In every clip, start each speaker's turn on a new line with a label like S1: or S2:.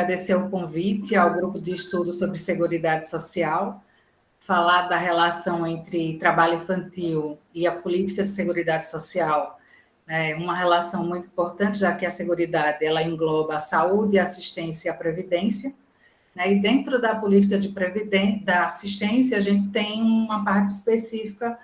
S1: Agradecer o convite ao grupo de estudo sobre Seguridade Social, falar da relação entre trabalho infantil e a política de Seguridade Social, é uma relação muito importante, já que a Seguridade ela engloba a saúde, a assistência e a previdência, né? E dentro da política de previdência, da assistência, a gente tem uma parte específica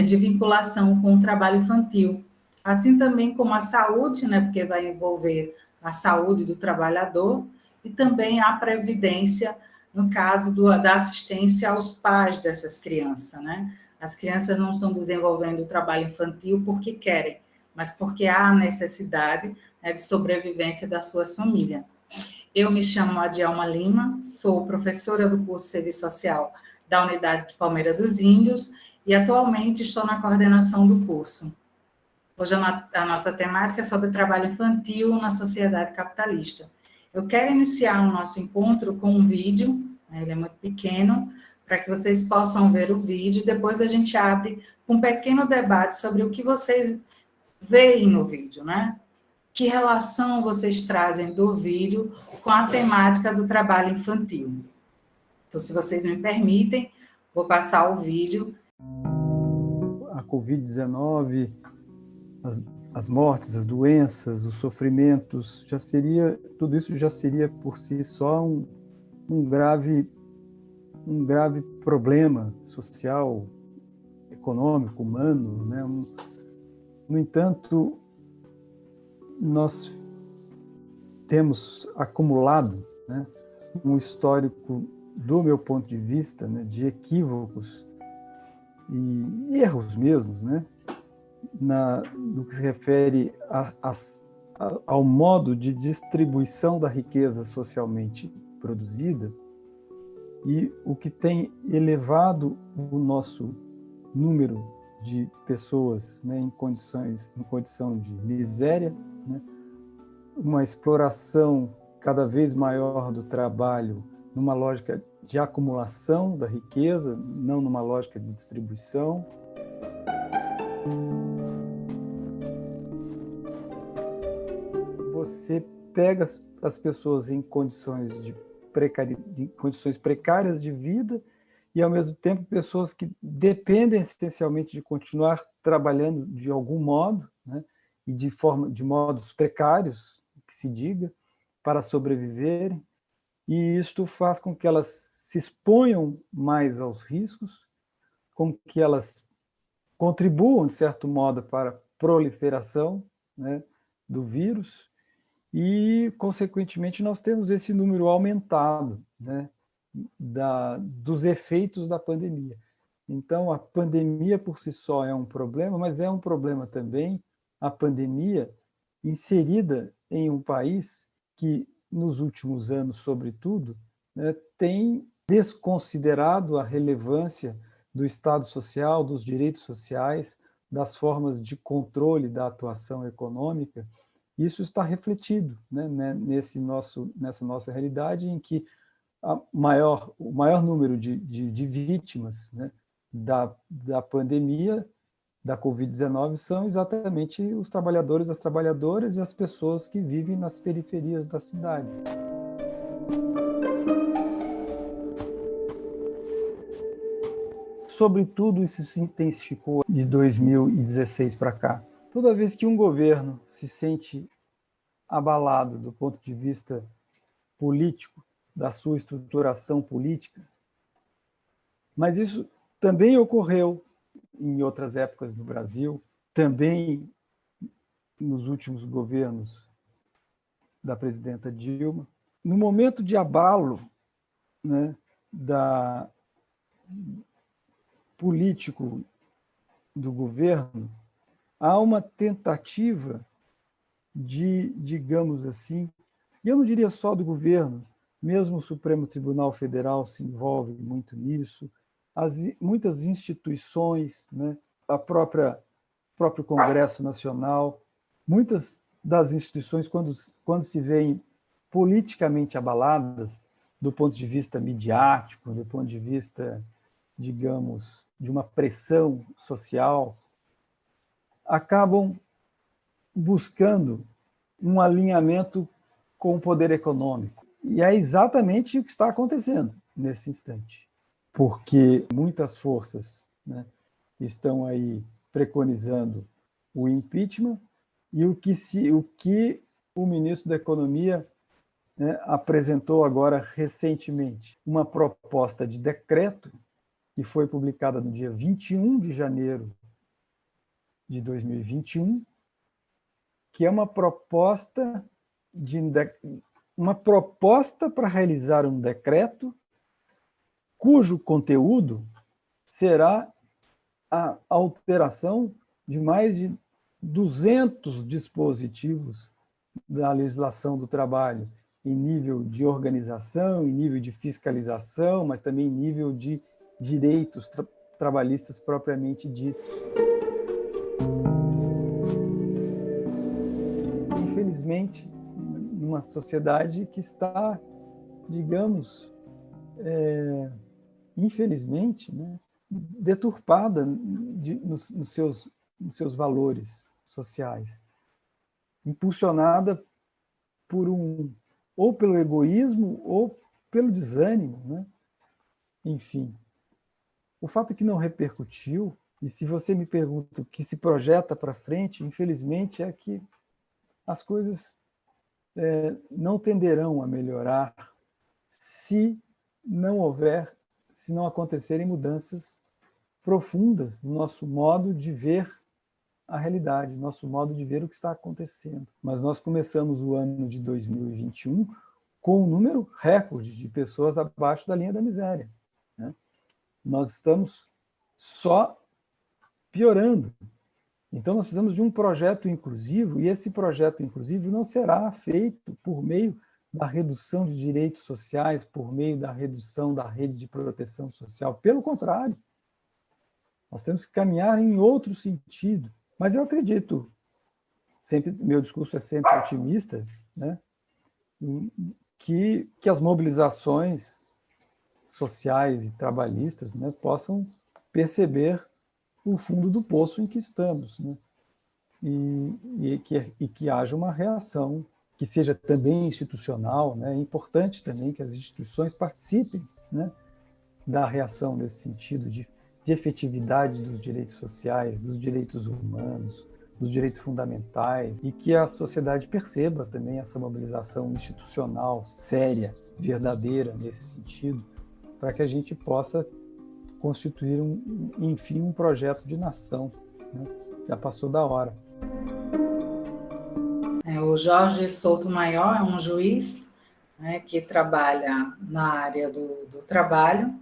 S1: de vinculação com o trabalho infantil, assim também como a saúde, né? Porque vai envolver a saúde do trabalhador, e também a previdência, no caso da assistência aos pais dessas crianças, né? As crianças não estão desenvolvendo o trabalho infantil porque querem, mas porque há necessidade, né, de sobrevivência das suas famílias. Eu me chamo Adielma Lima, sou professora do curso de Serviço Social da Unidade de Palmeira dos Índios e atualmente estou na coordenação do curso. Hoje a nossa temática é sobre trabalho infantil na sociedade capitalista. Eu quero iniciar o nosso encontro com um vídeo, né, ele é muito pequeno, para que vocês possam ver o vídeo, depois a gente abre um pequeno debate sobre o que vocês veem no vídeo, né? Que relação vocês trazem do vídeo com a temática do trabalho infantil? Então, se vocês me permitem, vou passar o vídeo.
S2: A Covid-19, as mortes, as doenças, os sofrimentos, tudo isso já seria por si só um grave problema social, econômico, humano, né? No entanto, nós temos acumulado, né, um histórico, do meu ponto de vista, né, de equívocos e erros mesmos, né, no que se refere ao modo de distribuição da riqueza socialmente produzida, e o que tem elevado o nosso número de pessoas, né, em condição de miséria, né, uma exploração cada vez maior do trabalho numa lógica de acumulação da riqueza, não numa lógica de distribuição. Você pega as pessoas em condições condições precárias de vida e, ao mesmo tempo, pessoas que dependem essencialmente de continuar trabalhando de algum modo, né, e de modos precários, que se diga, para sobreviverem, e isto faz com que elas se exponham mais aos riscos, com que elas contribuam, de certo modo, para a proliferação, né, do vírus, e, consequentemente, nós temos esse número aumentado, né, dos efeitos da pandemia. Então, a pandemia por si só é um problema, mas é um problema também a pandemia inserida em um país que, nos últimos anos, sobretudo, né, tem desconsiderado a relevância do Estado social, dos direitos sociais, das formas de controle da atuação econômica. Isso está refletido, né, nessa nossa realidade, em que o maior número de vítimas, né, da pandemia, da Covid-19, são exatamente os trabalhadores, as trabalhadoras e as pessoas que vivem nas periferias das cidades. Sobretudo, isso se intensificou de 2016 para cá. Toda vez que um governo se sente abalado do ponto de vista político, da sua estruturação política, mas isso também ocorreu em outras épocas no Brasil, também nos últimos governos da presidenta Dilma. No momento de abalo, né, político do governo, há uma tentativa de, digamos assim, e eu não diria só do governo, mesmo o Supremo Tribunal Federal se envolve muito nisso, muitas instituições, né, próprio Congresso Nacional, muitas das instituições, quando se veem politicamente abaladas, do ponto de vista midiático, do ponto de vista, digamos, de uma pressão social, acabam buscando um alinhamento com o poder econômico. E é exatamente o que está acontecendo nesse instante, porque muitas forças, né, estão aí preconizando o impeachment, e o que o ministro da Economia, né, apresentou agora recentemente, uma proposta de decreto que foi publicada no dia 21 de janeiro de 2021, que é uma proposta para realizar um decreto cujo conteúdo será a alteração de mais de 200 dispositivos da legislação do trabalho, em nível de organização, em nível de fiscalização, mas também em nível de direitos trabalhistas propriamente ditos. Infelizmente, numa sociedade que está, digamos, infelizmente, né, deturpada nos seus valores sociais, impulsionada ou pelo egoísmo ou pelo desânimo, né? Enfim, o fato é que não repercutiu, e se você me pergunta o que se projeta para frente, infelizmente, é que as coisas não tenderão a melhorar se não acontecerem mudanças profundas no nosso modo de ver a realidade, nosso modo de ver o que está acontecendo. Mas nós começamos o ano de 2021 com um número recorde de pessoas abaixo da linha da miséria, né? Nós estamos só piorando. Então, nós precisamos de um projeto inclusivo, e esse projeto inclusivo não será feito por meio da redução de direitos sociais, por meio da redução da rede de proteção social. Pelo contrário, nós temos que caminhar em outro sentido. Mas eu acredito, meu discurso é sempre otimista, né, que as mobilizações sociais e trabalhistas, né, possam perceber o fundo do poço em que estamos, né, e que haja uma reação que seja também institucional, né. É importante também que as instituições participem, né, da reação nesse sentido de efetividade dos direitos sociais, dos direitos humanos, dos direitos fundamentais, e que a sociedade perceba também essa mobilização institucional séria, verdadeira nesse sentido, para que a gente possa constituir, enfim, um projeto de nação, né? Já passou da hora.
S1: O Jorge Souto-Maior é um juiz, né, que trabalha na área do trabalho,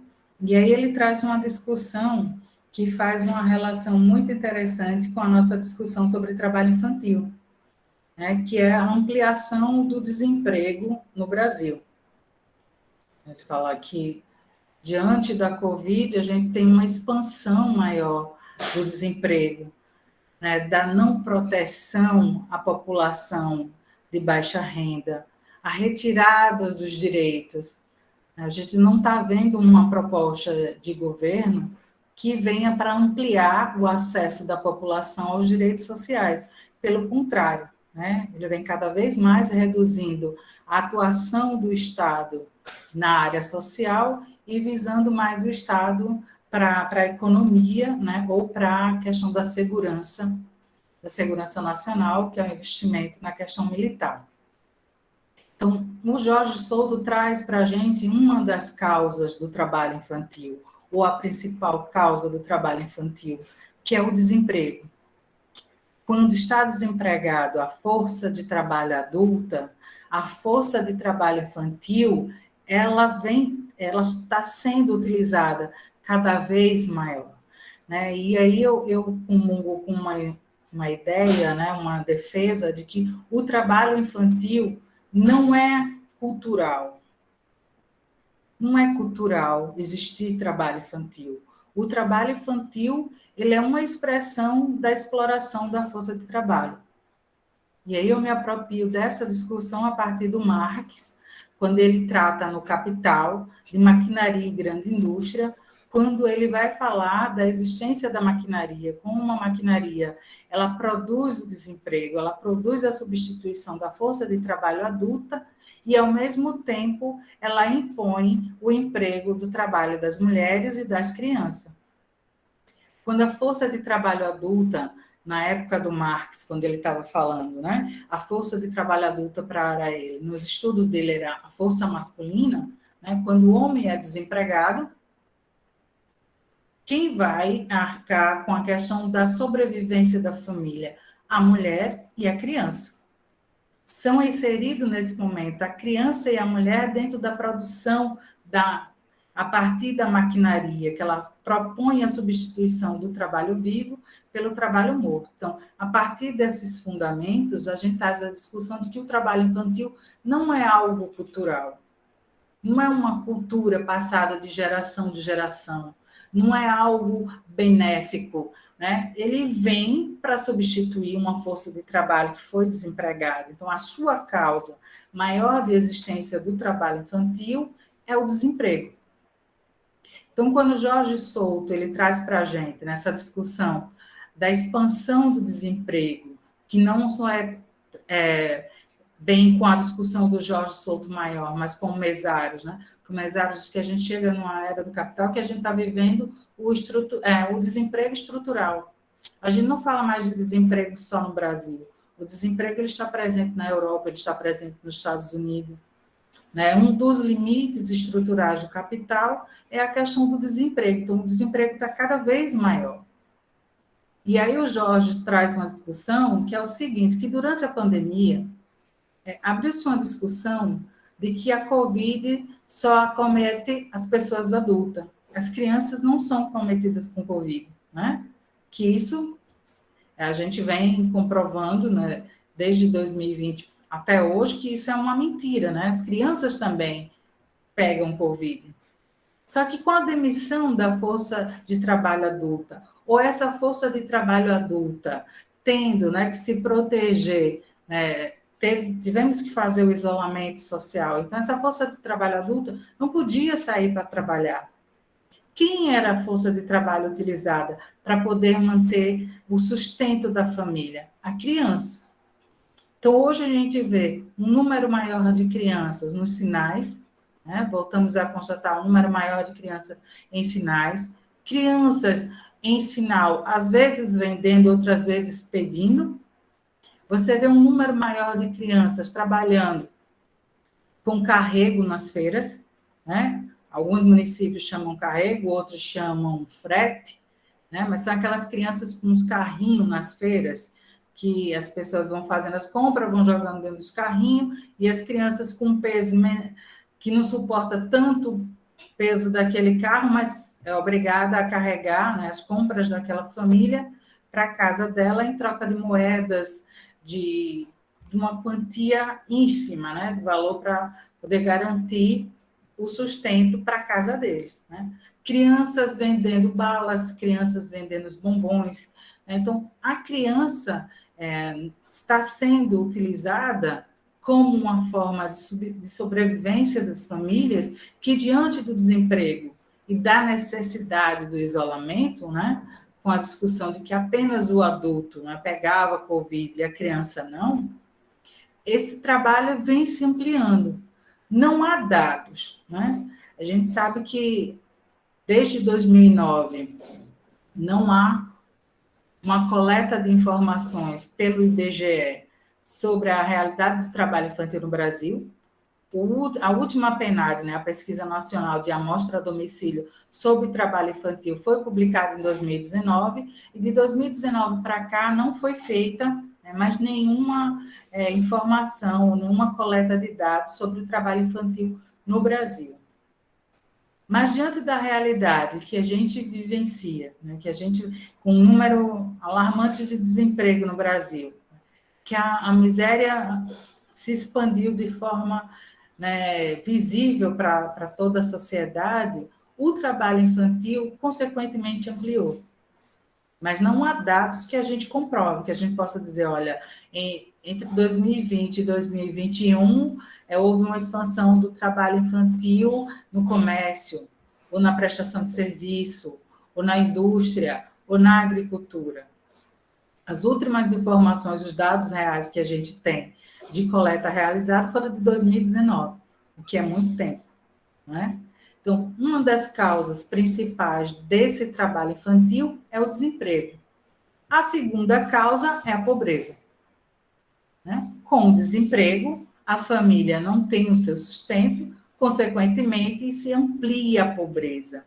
S1: e aí ele traz uma discussão que faz uma relação muito interessante com a nossa discussão sobre trabalho infantil, né, que é a ampliação do desemprego no Brasil. Ele fala que, diante da Covid, a gente tem uma expansão maior do desemprego, né, da não proteção à população de baixa renda, a retirada dos direitos. A gente não está vendo uma proposta de governo que venha para ampliar o acesso da população aos direitos sociais. Pelo contrário, né, ele vem cada vez mais reduzindo a atuação do Estado na área social e visando mais o Estado para a economia, né, ou para a questão da segurança nacional, que é o investimento na questão militar. Então, o Jorge Souto traz para a gente uma das causas do trabalho infantil, ou a principal causa do trabalho infantil, que é o desemprego. Quando está desempregado a força de trabalho adulta, a força de trabalho infantil, ela está sendo utilizada cada vez maior, né? E aí eu comungo com uma ideia, né, uma defesa de que o trabalho infantil não é cultural. Não é cultural existir trabalho infantil. O trabalho infantil, ele é uma expressão da exploração da força de trabalho. E aí eu me aproprio dessa discussão a partir do Marx, quando ele trata no Capital de maquinaria e grande indústria, quando ele vai falar da existência da maquinaria, como uma maquinaria, ela produz o desemprego, ela produz a substituição da força de trabalho adulta e, ao mesmo tempo, ela impõe o emprego do trabalho das mulheres e das crianças. Quando a força de trabalho adulta, na época do Marx, quando ele estava falando, né, a força de trabalho adulta para ele, nos estudos dele era a força masculina, né, quando o homem é desempregado, quem vai arcar com a questão da sobrevivência da família? A mulher e a criança. São inseridos nesse momento a criança e a mulher dentro da produção a partir da maquinaria, que ela propõe a substituição do trabalho vivo pelo trabalho morto. Então, a partir desses fundamentos, a gente faz a discussão de que o trabalho infantil não é algo cultural, não é uma cultura passada de geração, não é algo benéfico, né? Ele vem para substituir uma força de trabalho que foi desempregada. Então, a sua causa maior de existência do trabalho infantil é o desemprego. Então, quando Jorge Souto ele traz para a gente, nessa discussão da expansão do desemprego, que não só vem com a discussão do Jorge Souto maior, mas com o Mesários, né? Com o Mesários diz que a gente chega numa era do capital que a gente está vivendo o desemprego estrutural. A gente não fala mais de desemprego só no Brasil. O desemprego ele está presente na Europa, ele está presente nos Estados Unidos. Né? Um dos limites estruturais do capital é a questão do desemprego. Então, o desemprego está cada vez maior. E aí o Jorge traz uma discussão que é o seguinte, que durante a pandemia, abriu-se uma discussão de que a Covid só acomete as pessoas adultas. As crianças não são cometidas com Covid, né? Que isso a gente vem comprovando, né, desde 2020 até hoje, que isso é uma mentira, né? As crianças também pegam Covid. Só que com a demissão da força de trabalho adulta, ou essa força de trabalho adulta tendo, né, que se proteger, né, tivemos que fazer o isolamento social. Então, essa força de trabalho adulta não podia sair para trabalhar. Quem era a força de trabalho utilizada para poder manter o sustento da família? A criança. Então, hoje a gente vê um número maior de crianças nos sinais, né? Voltamos a constatar um número maior de crianças em sinais, crianças em sinal, às vezes vendendo, outras vezes pedindo. Você vê um número maior de crianças trabalhando com carrego nas feiras, né? Alguns municípios chamam carrego, outros chamam frete, né? Mas são aquelas crianças com os carrinhos nas feiras, que as pessoas vão fazendo as compras, vão jogando dentro dos carrinhos, e as crianças com peso que não suporta tanto peso daquele carro, mas é obrigada a carregar, né, as compras daquela família para a casa dela em troca de moedas, de uma quantia ínfima, né, de valor para poder garantir o sustento para a casa deles, né? Crianças vendendo balas, crianças vendendo os bombons. Então, a criança está sendo utilizada como uma forma de sobrevivência das famílias que, diante do desemprego e da necessidade do isolamento, né, com a discussão de que apenas o adulto, né, pegava Covid e a criança não, esse trabalho vem se ampliando. Não há dados, né? A gente sabe que desde 2009 não há uma coleta de informações pelo IBGE sobre a realidade do trabalho infantil no Brasil. A última PNAD, né, a Pesquisa Nacional de Amostra a Domicílio sobre Trabalho Infantil, foi publicada em 2019, e de 2019 para cá não foi feita mais nenhuma informação, nenhuma coleta de dados sobre o trabalho infantil no Brasil. Mas diante da realidade que a gente vivencia, né, que a gente, com um número alarmante de desemprego no Brasil, que a miséria se expandiu de forma, né, visível para toda a sociedade, o trabalho infantil, consequentemente, ampliou. Mas não há dados que a gente comprove, que a gente possa dizer, olha, entre 2020 e 2021, houve uma expansão do trabalho infantil no comércio, ou na prestação de serviço, ou na indústria, ou na agricultura. As últimas informações, os dados reais que a gente tem de coleta realizada foram de 2019, o que é muito tempo, né? Então, uma das causas principais desse trabalho infantil é o desemprego. A segunda causa é a pobreza, né? Com o desemprego, a família não tem o seu sustento, consequentemente, se amplia a pobreza.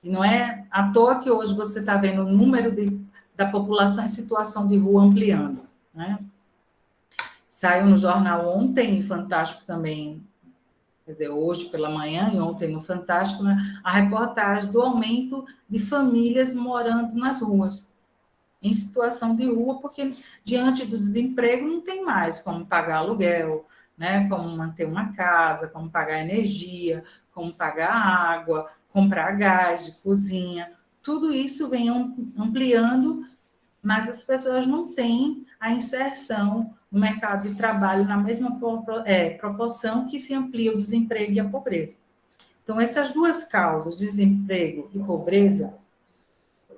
S1: E não é à toa que hoje você está vendo o número da população em situação de rua ampliando, né? Saiu no jornal ontem, Fantástico também, quer dizer, hoje pela manhã e ontem no Fantástico, né, a reportagem do aumento de famílias morando nas ruas, em situação de rua, porque diante do desemprego não tem mais como pagar aluguel, né, como manter uma casa, como pagar energia, como pagar água, comprar gás de cozinha. Tudo isso vem ampliando, mas as pessoas não têm a inserção no mercado de trabalho na mesma proporção que se amplia o desemprego e a pobreza. Então, essas duas causas, desemprego e pobreza,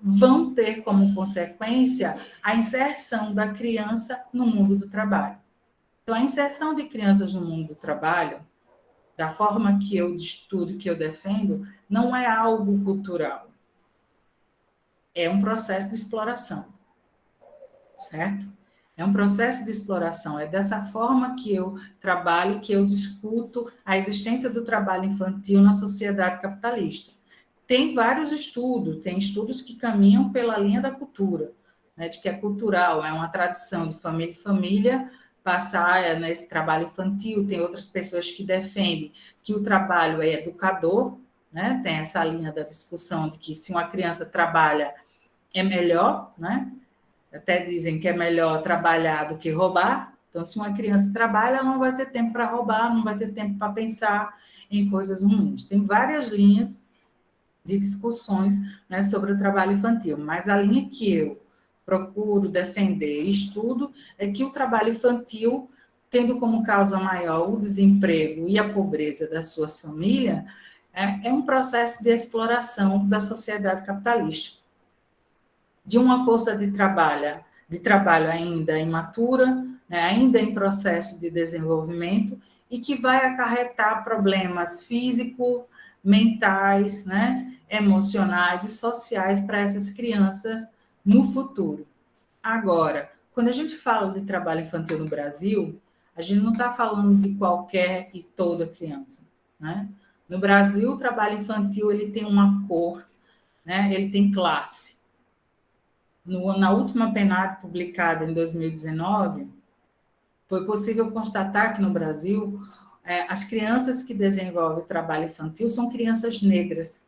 S1: vão ter como consequência a inserção da criança no mundo do trabalho. Então, a inserção de crianças no mundo do trabalho, da forma que eu estudo, que eu defendo, não é algo cultural. É um processo de exploração, certo? É um processo de exploração. É dessa forma que eu trabalho, que eu discuto a existência do trabalho infantil na sociedade capitalista. Tem vários estudos, tem estudos que caminham pela linha da cultura, né, de que é cultural, é uma tradição de família em família passar nesse trabalho infantil. Tem outras pessoas que defendem que o trabalho é educador, né, tem essa linha da discussão de que se uma criança trabalha é melhor, né? Até dizem que é melhor trabalhar do que roubar. Então, se uma criança trabalha, ela não vai ter tempo para roubar, não vai ter tempo para pensar em coisas ruins. Tem várias linhas de discussões, né, sobre o trabalho infantil, mas a linha que eu procuro defender e estudo é que o trabalho infantil, tendo como causa maior o desemprego e a pobreza das suas famílias, é um processo de exploração da sociedade capitalista, de uma força de trabalho ainda imatura, né, ainda em processo de desenvolvimento, e que vai acarretar problemas físicos, mentais, né, emocionais e sociais para essas crianças no futuro. Agora, quando a gente fala de trabalho infantil no Brasil, a gente não está falando de qualquer e toda criança, né? No Brasil, o trabalho infantil ele tem uma cor, né? Ele tem classe. Na última PNAD publicada em 2019, foi possível constatar que no Brasil, as crianças que desenvolvem trabalho infantil são crianças negras.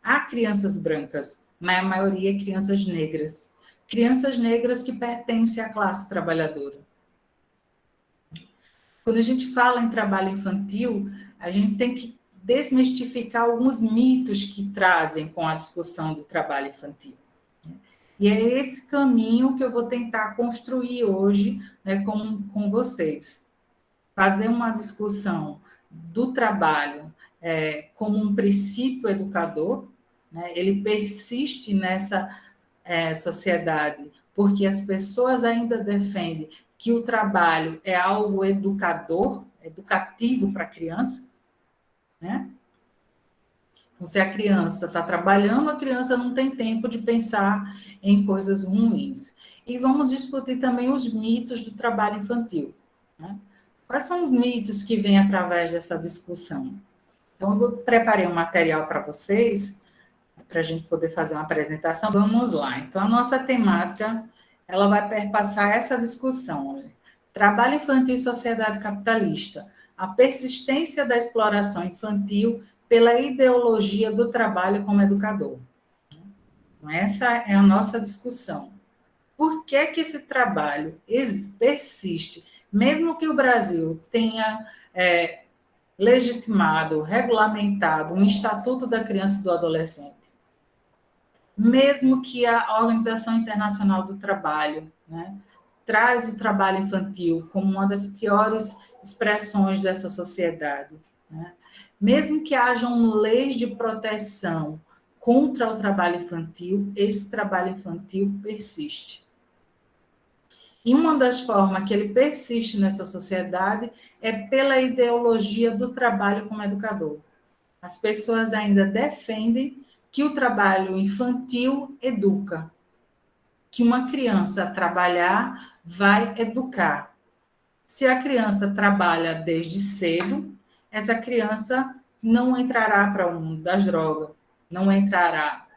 S1: Há crianças brancas, mas a maioria é crianças negras. Crianças negras que pertencem à classe trabalhadora. Quando a gente fala em trabalho infantil, a gente tem que desmistificar alguns mitos que trazem com a discussão do trabalho infantil. E é esse caminho que eu vou tentar construir hoje, né, com vocês. Fazer uma discussão do trabalho como um princípio educador, né? Ele persiste nessa sociedade porque as pessoas ainda defendem que o trabalho é algo educador, educativo para a criança, né? Então, se a criança está trabalhando, a criança não tem tempo de pensar em coisas ruins. E vamos discutir também os mitos do trabalho infantil, né? Quais são os mitos que vêm através dessa discussão? Então, eu preparei um material para vocês, para a gente poder fazer uma apresentação. Vamos lá. Então, a nossa temática, ela vai perpassar essa discussão. Olha. Trabalho infantil e sociedade capitalista. A persistência da exploração infantil pela ideologia do trabalho como educador. Então, essa é a nossa discussão. Por que que esse trabalho persiste, mesmo que o Brasil tenha legitimado, regulamentado um Estatuto da Criança e do Adolescente, mesmo que a Organização Internacional do Trabalho, né, traz o trabalho infantil como uma das piores expressões dessa sociedade, né? Mesmo que hajam leis de proteção contra o trabalho infantil, esse trabalho infantil persiste. E uma das formas que ele persiste nessa sociedade é pela ideologia do trabalho como educador. As pessoas ainda defendem que o trabalho infantil educa, que uma criança trabalhar vai educar. Se a criança trabalha desde cedo, essa criança não entrará para o mundo das drogas, não entrará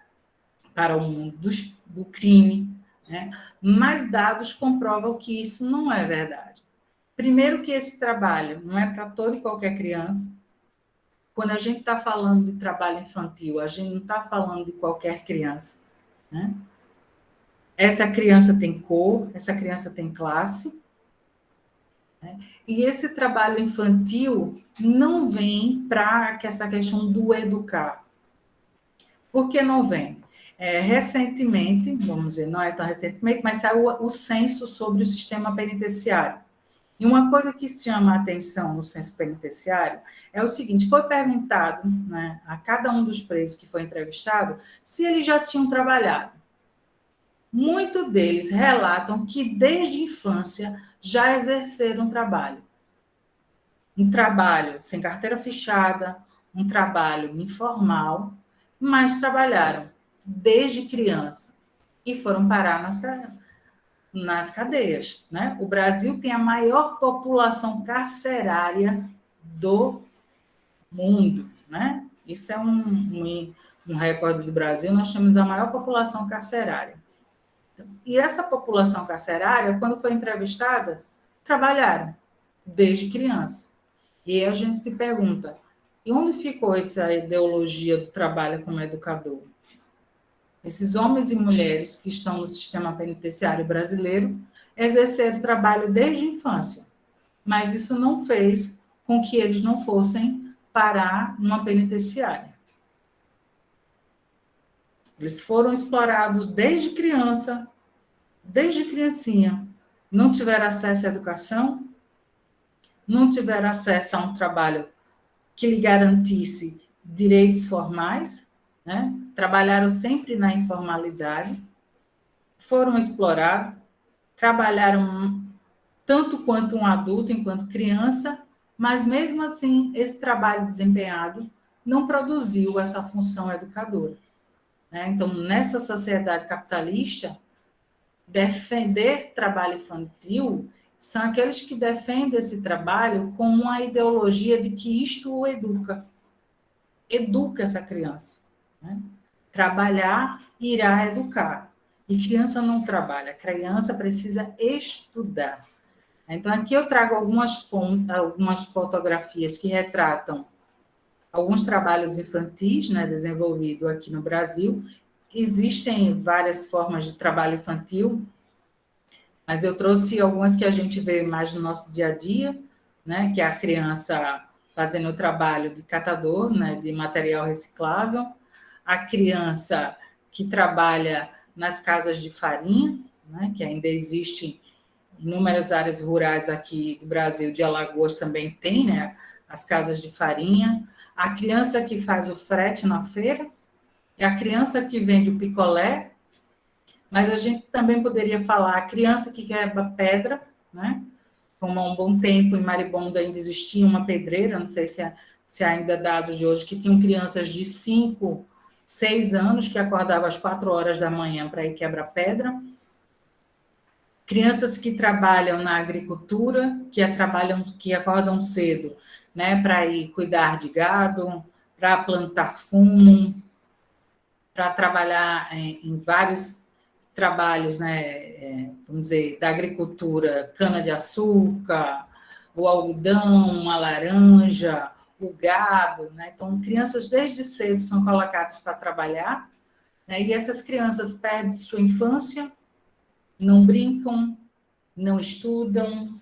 S1: para o mundo do crime, né? Mas dados comprovam que isso não é verdade. Primeiro que esse trabalho não é para toda e qualquer criança. Quando a gente está falando de trabalho infantil, a gente não está falando de qualquer criança, né? Essa criança tem cor, essa criança tem classe, né? E esse trabalho infantil não vem para essa questão do educar. Por que não vem? Recentemente, vamos dizer, não é tão recentemente, mas saiu o censo sobre o sistema penitenciário. E uma coisa que chama a atenção no censo penitenciário é o seguinte: foi perguntado, né, a cada um dos presos que foi entrevistado se eles já tinham trabalhado. Muitos deles relatam que desde a infância já exerceram trabalho. Um trabalho sem carteira fechada, um trabalho informal, mas trabalharam desde criança e foram parar nas cadeias, né? O Brasil tem a maior população carcerária do mundo, né? Isso é um recorde do Brasil. Nós temos a maior população carcerária. E essa população carcerária, quando foi entrevistada, trabalharam desde criança. E aí a gente se pergunta: e onde ficou essa ideologia do trabalho como educador? Esses homens e mulheres que estão no sistema penitenciário brasileiro exerceram trabalho desde a infância, mas isso não fez com que eles não fossem parar numa penitenciária. Eles foram explorados desde criança, desde criancinha, não tiveram acesso à educação, não tiveram acesso a um trabalho que lhe garantisse direitos formais, né? Trabalharam sempre na informalidade, foram explorados, trabalharam tanto quanto um adulto, enquanto criança, mas mesmo assim, esse trabalho desempenhado não produziu essa função educadora, né? Então, nessa sociedade capitalista, defender trabalho infantil são aqueles que defendem esse trabalho com uma ideologia de que isto o educa essa criança, né? Trabalhar irá educar. E criança não trabalha, criança precisa estudar. Então, aqui eu trago algumas fotografias que retratam alguns trabalhos infantis, né, desenvolvidos aqui no Brasil. Existem várias formas de trabalho infantil, mas eu trouxe algumas que a gente vê mais no nosso dia a dia, né, que é a criança fazendo o trabalho de catador, né, de material reciclável, a criança que trabalha nas casas de farinha, né, que ainda existem inúmeras áreas rurais aqui do Brasil, de Alagoas também tem, né, as casas de farinha, a criança que faz o frete na feira, é a criança que vende o picolé, mas a gente também poderia falar a criança que quebra pedra, né? Como há um bom tempo em Maribondo ainda existia uma pedreira, não sei se ainda dados de hoje, que tinham crianças de 5, 6 anos que acordavam às 4 horas da manhã para ir quebrar pedra. Crianças que trabalham na agricultura, que acordam cedo, né, para ir cuidar de gado, para plantar fumo, para trabalhar em vários trabalhos, né, vamos dizer, da agricultura, cana-de-açúcar, o algodão, a laranja, o gado, né? Então, crianças desde cedo são colocadas para trabalhar, né? E essas crianças perdem sua infância, não brincam, não estudam,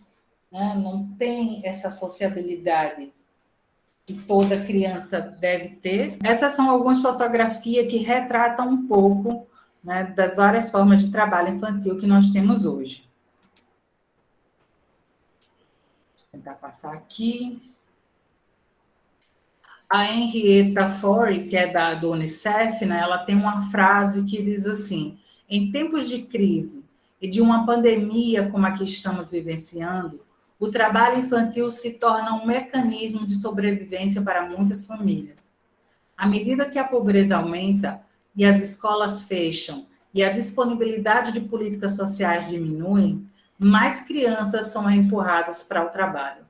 S1: né? Não têm essa sociabilidade que toda criança deve ter. Essas são algumas fotografias que retratam um pouco, né, das várias formas de trabalho infantil que nós temos hoje. Vou tentar passar aqui. A Henrietta Fore, que é do Unicef, né, ela tem uma frase que diz assim: em tempos de crise e de uma pandemia como a que estamos vivenciando, o trabalho infantil se torna um mecanismo de sobrevivência para muitas famílias. À medida que a pobreza aumenta e as escolas fecham e a disponibilidade de políticas sociais diminui, mais crianças são empurradas para o trabalho.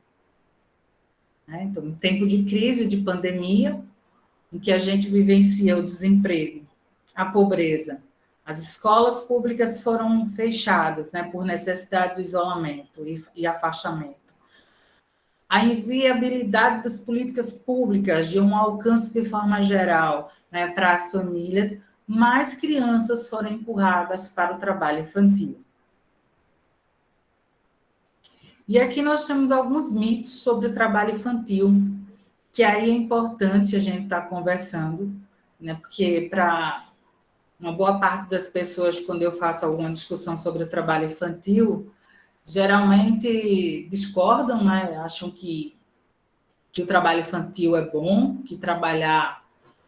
S1: Então, em tempo de crise, de pandemia, em que a gente vivencia o desemprego, a pobreza, as escolas públicas foram fechadas, né, por necessidade do isolamento e afastamento. A inviabilidade das políticas públicas de um alcance de forma geral, né, para as famílias, mais crianças foram empurradas para o trabalho infantil. E aqui nós temos alguns mitos sobre o trabalho infantil, que aí é importante a gente estar conversando, né, porque para uma boa parte das pessoas, quando eu faço alguma discussão sobre o trabalho infantil, geralmente discordam, né, acham que o trabalho infantil é bom, que trabalhar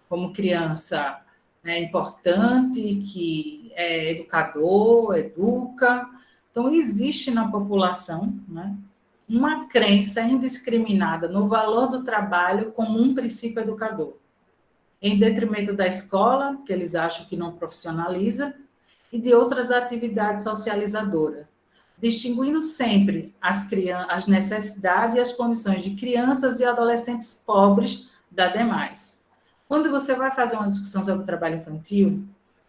S1: como criança é importante, que é educador, educa. Então, existe na população, né, uma crença indiscriminada no valor do trabalho como um princípio educador, em detrimento da escola, que eles acham que não profissionaliza, e de outras atividades socializadoras, distinguindo sempre as necessidades e as condições de crianças e adolescentes pobres da demais. Quando você vai fazer uma discussão sobre o trabalho infantil,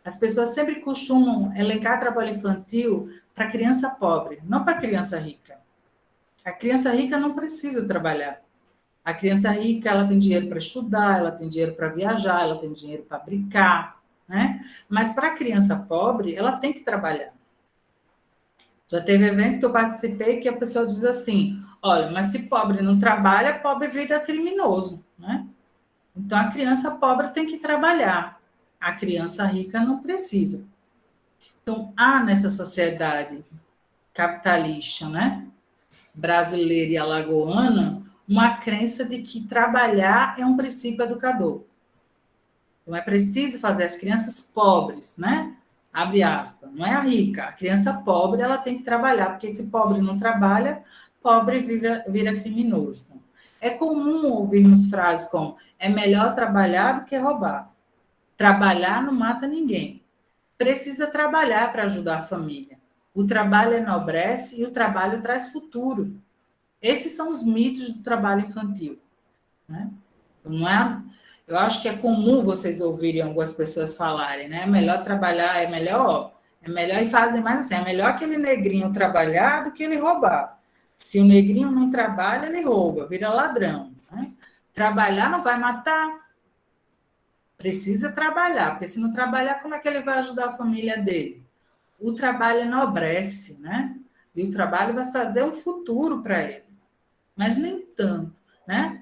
S1: as pessoas sempre costumam elencar trabalho infantil para criança pobre, não para criança rica. A criança rica não precisa trabalhar. A criança rica, ela tem dinheiro para estudar, ela tem dinheiro para viajar, ela tem dinheiro para brincar, né? Mas para a criança pobre, ela tem que trabalhar. Já teve evento que eu participei que a pessoa diz assim: olha, mas se pobre não trabalha, pobre vira criminoso, né? Então a criança pobre tem que trabalhar, a criança rica não precisa. Então há nessa sociedade capitalista, né, brasileira e alagoana, uma crença de que trabalhar é um princípio educador. Então é preciso fazer as crianças pobres, né? Abre aspas, não é a rica, a criança pobre ela tem que trabalhar, porque se pobre não trabalha, pobre vira criminoso. É comum ouvirmos frases como: é melhor trabalhar do que roubar. Trabalhar não mata ninguém. Precisa trabalhar para ajudar a família. O trabalho enobrece e o trabalho traz futuro. Esses são os mitos do trabalho infantil, né? Não é? Eu acho que é comum vocês ouvirem algumas pessoas falarem, né? É melhor trabalhar, é melhor e fazem mais assim, é melhor aquele negrinho trabalhar do que ele roubar. Se o negrinho não trabalha, ele rouba, vira ladrão, né? Trabalhar não vai matar. Precisa trabalhar, porque se não trabalhar, como é que ele vai ajudar a família dele? O trabalho enobrece, né? E o trabalho vai fazer um futuro para ele. Mas nem tanto, né?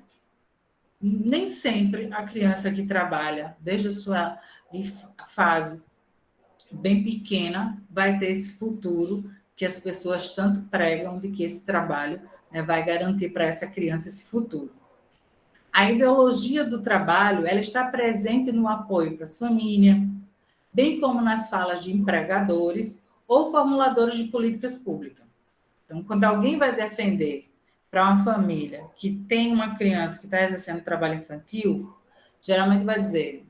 S1: Nem sempre a criança que trabalha desde a sua fase bem pequena vai ter esse futuro que as pessoas tanto pregam de que esse trabalho, né, vai garantir para essa criança esse futuro. A ideologia do trabalho, ela está presente no apoio para as famílias, bem como nas falas de empregadores ou formuladores de políticas públicas. Então, quando alguém vai defender para uma família que tem uma criança que está exercendo trabalho infantil, geralmente vai dizer: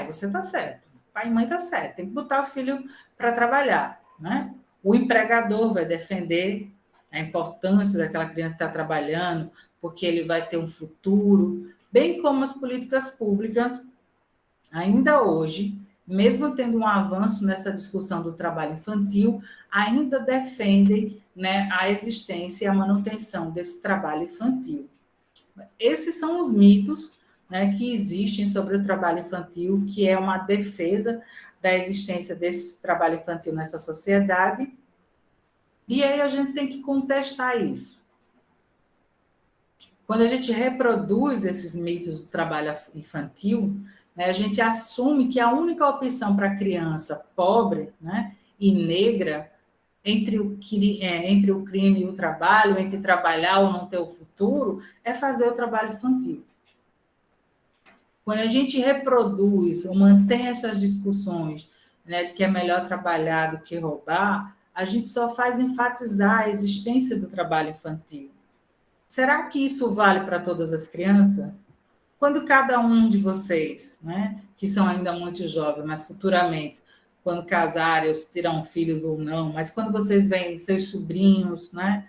S1: você está certo, pai e mãe está certo, tem que botar o filho para trabalhar, né? O empregador vai defender a importância daquela criança estar trabalhando, porque ele vai ter um futuro, bem como as políticas públicas, ainda hoje, mesmo tendo um avanço nessa discussão do trabalho infantil, ainda defendem, né, a existência e a manutenção desse trabalho infantil. Esses são os mitos, né, que existem sobre o trabalho infantil, que é uma defesa da existência desse trabalho infantil nessa sociedade, e aí a gente tem que contestar isso. Quando a gente reproduz esses mitos do trabalho infantil, né, a gente assume que a única opção para a criança pobre, né, e negra, entre o crime e o trabalho, entre trabalhar ou não ter o futuro, é fazer o trabalho infantil. Quando a gente reproduz ou mantém essas discussões, né, de que é melhor trabalhar do que roubar, a gente só faz enfatizar a existência do trabalho infantil. Será que isso vale para todas as crianças? Quando cada um de vocês, né, que são ainda muito jovens, mas futuramente, quando casarem, ou se terão filhos ou não, mas quando vocês veem seus sobrinhos, né,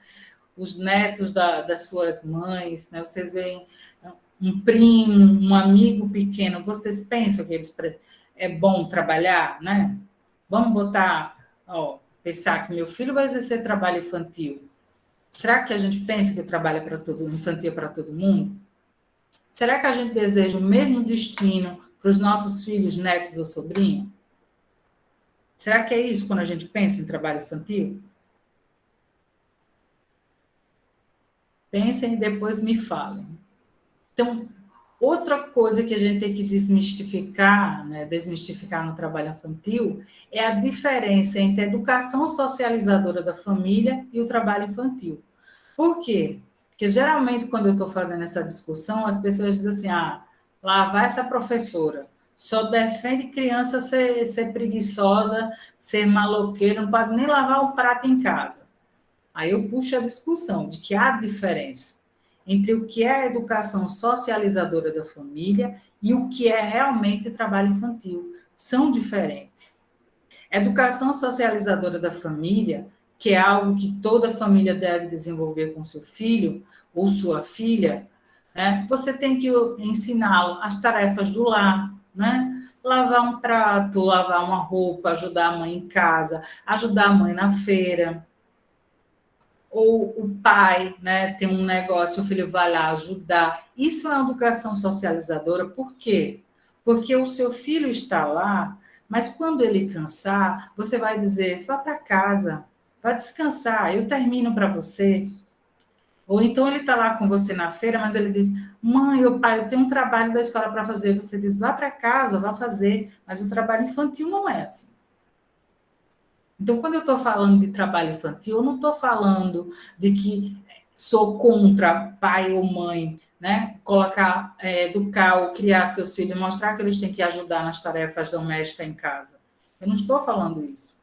S1: os netos das suas mães, né, vocês veem um primo, um amigo pequeno, vocês pensam que eles é bom trabalhar, né? Vamos botar, pensar que meu filho vai exercer trabalho infantil. Será que a gente pensa que o trabalho é para todo infantil é para todo mundo? Será que a gente deseja o mesmo destino para os nossos filhos, netos ou sobrinhos? Será que é isso quando a gente pensa em trabalho infantil? Pensem e depois me falem. Então, outra coisa que a gente tem que desmistificar, né, desmistificar no trabalho infantil, é a diferença entre a educação socializadora da família e o trabalho infantil. Por quê? Porque geralmente, quando eu estou fazendo essa discussão, as pessoas dizem assim: lá vai essa professora, só defende criança ser preguiçosa, ser maloqueira, não pode nem lavar o prato em casa. Aí eu puxo a discussão de que há diferença entre o que é a educação socializadora da família e o que é realmente trabalho infantil. São diferentes. Educação socializadora da família, que é algo que toda família deve desenvolver com seu filho ou sua filha, né? Você tem que ensiná-lo as tarefas do lar, né? Lavar um prato, lavar uma roupa, ajudar a mãe em casa, ajudar a mãe na feira. Ou o pai, né, tem um negócio, o filho vai lá ajudar. Isso é uma educação socializadora, por quê? Porque o seu filho está lá, mas quando ele cansar, você vai dizer: vá para casa, vá descansar, eu termino para você. Ou então ele está lá com você na feira, mas ele diz: mãe ou pai, eu tenho um trabalho da escola para fazer. Você diz: vá para casa, vá fazer. Mas o trabalho infantil não é assim. Então, quando eu estou falando de trabalho infantil, eu não estou falando de que sou contra pai ou mãe, né? Colocar, educar ou criar seus filhos, mostrar que eles têm que ajudar nas tarefas domésticas em casa. Eu não estou falando isso.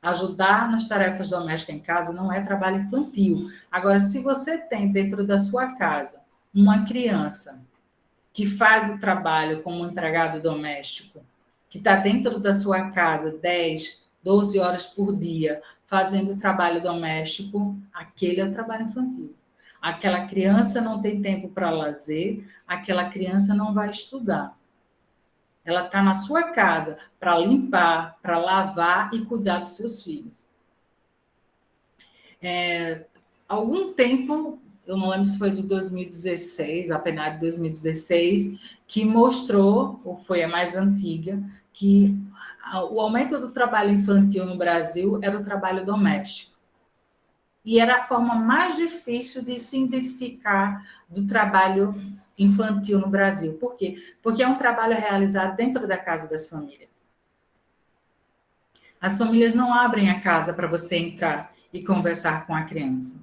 S1: Ajudar nas tarefas domésticas em casa não é trabalho infantil. Agora, se você tem dentro da sua casa uma criança que faz o trabalho como empregado doméstico, que está dentro da sua casa 10, 12 horas por dia, fazendo trabalho doméstico, aquele é o trabalho infantil. Aquela criança não tem tempo para lazer, aquela criança não vai estudar. Ela está na sua casa para limpar, para lavar e cuidar dos seus filhos. Algum tempo, eu não lembro se foi de 2016, a PNAD de 2016, que mostrou, ou foi a mais antiga, que o aumento do trabalho infantil no Brasil era o trabalho doméstico. E era a forma mais difícil de se identificar do trabalho infantil no Brasil. Por quê? Porque é um trabalho realizado dentro da casa das famílias. As famílias não abrem a casa para você entrar e conversar com a criança.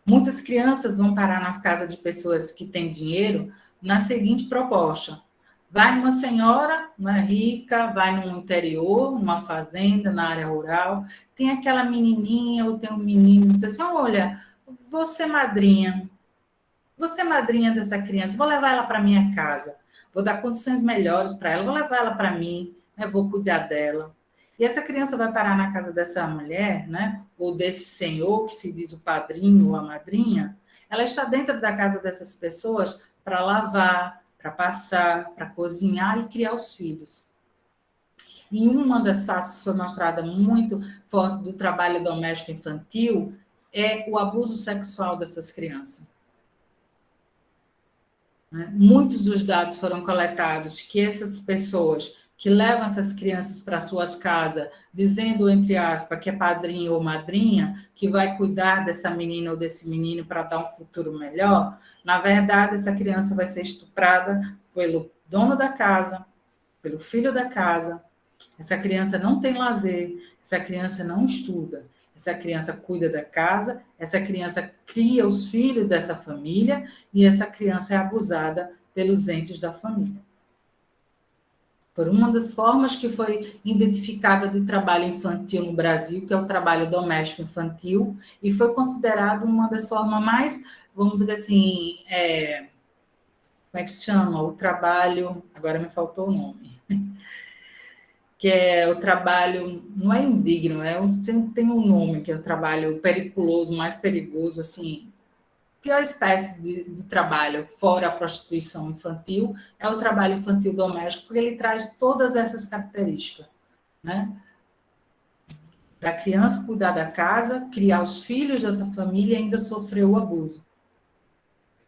S1: Muitas crianças vão parar na casa de pessoas que têm dinheiro na seguinte proposta: vai uma senhora, né, rica, vai no interior, numa fazenda, na área rural, tem aquela menininha ou tem um menino, diz assim: olha, você é madrinha dessa criança, vou levar ela para minha casa, vou dar condições melhores para ela, vou levar ela para mim, né, vou cuidar dela. E essa criança vai parar na casa dessa mulher, né, ou desse senhor, que se diz o padrinho ou a madrinha, ela está dentro da casa dessas pessoas para lavar, para passar, para cozinhar e criar os filhos. E uma das faces que foi mostrada muito forte do trabalho doméstico infantil é o abuso sexual dessas crianças. Muitos dos dados foram coletados que essas pessoas que levam essas crianças para suas casas, dizendo, entre aspas, que é padrinho ou madrinha, que vai cuidar dessa menina ou desse menino para dar um futuro melhor, na verdade, essa criança vai ser estuprada pelo dono da casa, pelo filho da casa. Essa criança não tem lazer, essa criança não estuda, essa criança cuida da casa, essa criança cria os filhos dessa família e essa criança é abusada pelos entes da família. Por uma das formas que foi identificada de trabalho infantil no Brasil, que é o trabalho doméstico infantil, e foi considerado uma das formas mais, vamos dizer assim, como é que se chama? O trabalho, agora me faltou o nome, que é o trabalho, não é indigno, tem um nome, que é o trabalho periculoso, mais perigoso, assim, pior espécie de trabalho, fora a prostituição infantil, é o trabalho infantil doméstico, porque ele traz todas essas características, né? Da criança cuidar da casa, criar os filhos dessa família e ainda sofrer o abuso.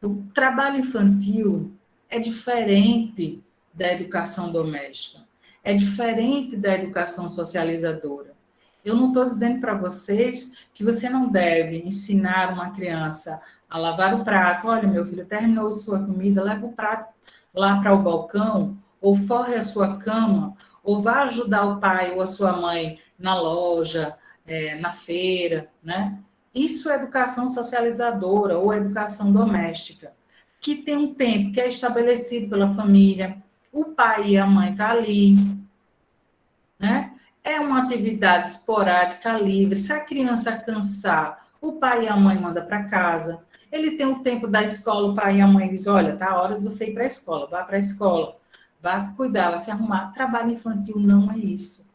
S1: O trabalho infantil é diferente da educação doméstica, é diferente da educação socializadora. Eu não estou dizendo para vocês que você não deve ensinar uma criança a lavar o prato. Olha, meu filho, terminou sua comida, leva o prato lá para o balcão, ou forre a sua cama, ou vá ajudar o pai ou a sua mãe na loja, na feira, né? Isso é educação socializadora ou educação doméstica, que tem um tempo que é estabelecido pela família, o pai e a mãe estão ali, né? É uma atividade esporádica, livre. Se a criança cansar, o pai e a mãe mandam para casa. Ele tem o tempo da escola, o pai e a mãe dizem, olha, tá a hora de você ir para a escola, vá para a escola, vá se cuidar, vá se arrumar. Trabalho infantil não é isso.